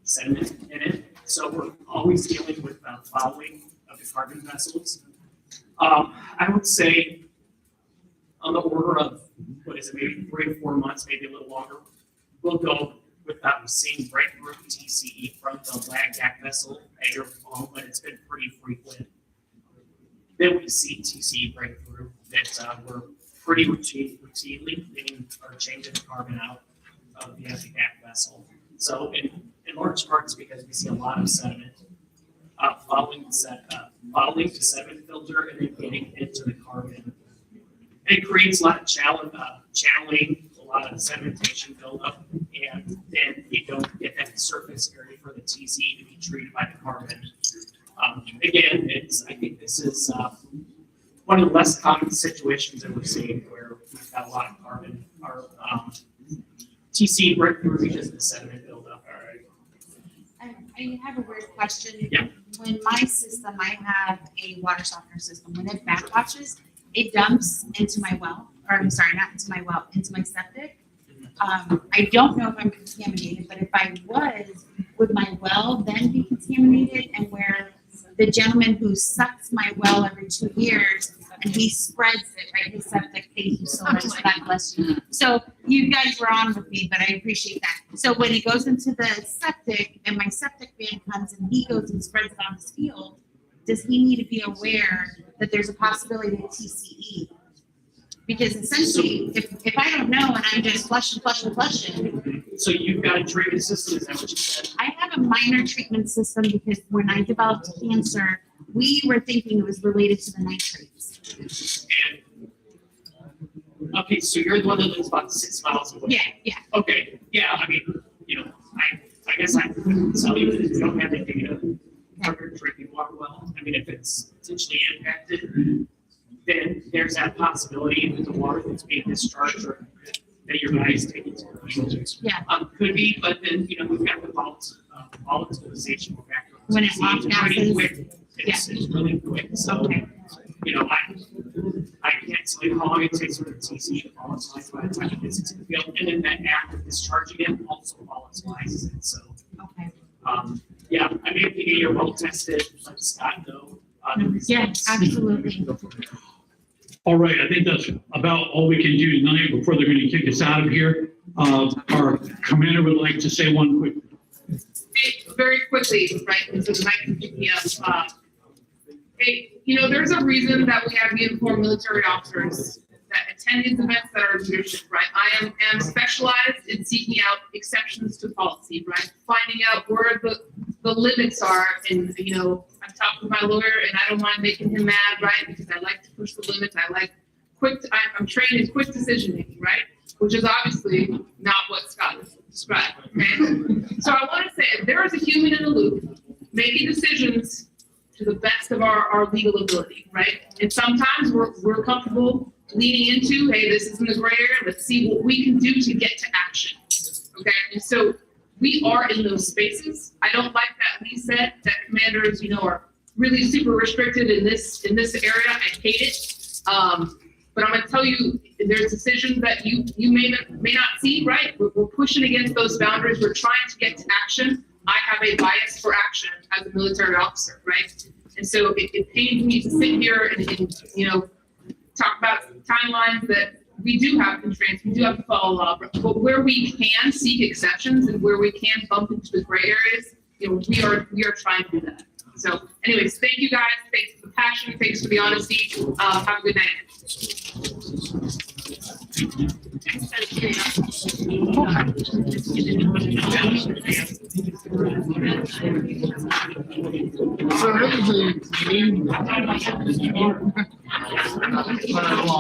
sediment in it. So we're always dealing with fouling of the carbon vessels. I would say on the order of, maybe 3 to 4 months, maybe a little longer, we'll go without seeing breakthrough TCE from the lag GAC vessel at your home, but it's been pretty frequent. Then we see TCE breakthrough that we're pretty routinely cleaning or changing the carbon out of the empty GAC vessel. So in large parts because we see a lot of sediment following the sediment filter and then getting into the carbon. And it creates a lot of channeling, a lot of sedimentation buildup, and then you don't get that surface area for the TCE to be treated by the carbon. Again, I think this is one of the less common situations that we're seeing where we've got a lot of carbon or TCE breakthrough because of the sediment buildup. I have a weird question. Yeah. When my system, I have a water softener system. When it backwashes, it dumps into my well, or I'm sorry, not into my well, into my septic. I don't know if I'm contaminated, but if I was, would my well then be contaminated? And where the gentleman who sucks my well every 2 years and he spreads it, right? His septic, thank you so much for that question. So you guys were on with me, but I appreciate that. So when it goes into the septic and my septic man comes and he goes and spreads it on his field, does he need to be aware that there's a possibility of TCE? Because essentially, if I don't know and I'm just flushing, So you've got a treatment system, is that what you said? I have a minor treatment system because when I developed cancer, we were thinking it was related to the nitrates. Okay, so you're the one that lives about 6 miles away? Yeah. Okay, yeah, I mean, I guess I couldn't tell you that you don't have any data for your drinking water well. I mean, if it's potentially impacted, then there's that possibility that the water that's being discharged or that your guys take into Yeah. could be, but then, we've got the volatilization factor. When it off It's pretty gases. quick. It's really quick, so, Okay. I can't tell you how long it takes for the TC to volatilize by the time it gets into the field, and then that act of discharging it also volatilizes it, so. Okay. Yeah, I mean, if you get your well tested, let Scott know. Yeah, absolutely. All right, I think that's about all we can do tonight before they're gonna kick us out of here. Our commander would like to say one quick. Hey, very quickly, right, so the night can pick me up. Hey, there's a reason that we have uniformed military officers that attend these events that are leadership, right? I am specialized in seeking out exceptions to policy, right? Finding out where the limits are, and I've talked with my lawyer, and I don't mind making him mad, right? Because I like to push the limits. I like I'm trained in quick decision making, right? Which is obviously not what Scott described. Okay, so I want to say there is a human in the loop making decisions to the best of our legal ability, right? And sometimes we're comfortable leaning into, hey, this isn't a gray area, let's see what we can do to get to action. Okay, and so we are in those spaces. I don't like that Lee said that commanders, are really super restricted in this area. I hate it. But I'm gonna tell you, there's decisions that you may not see, right? We're pushing against those boundaries. We're trying to get to action. I have a bias for action as a military officer, right? And so it pains me to sit here and talk about timelines that we do have constraints, we do have to follow law, but where we can seek exceptions and where we can bump into the gray areas, we are trying to do that. So anyways, thank you guys, thanks for the passion, thanks for the honesty, have a good night. So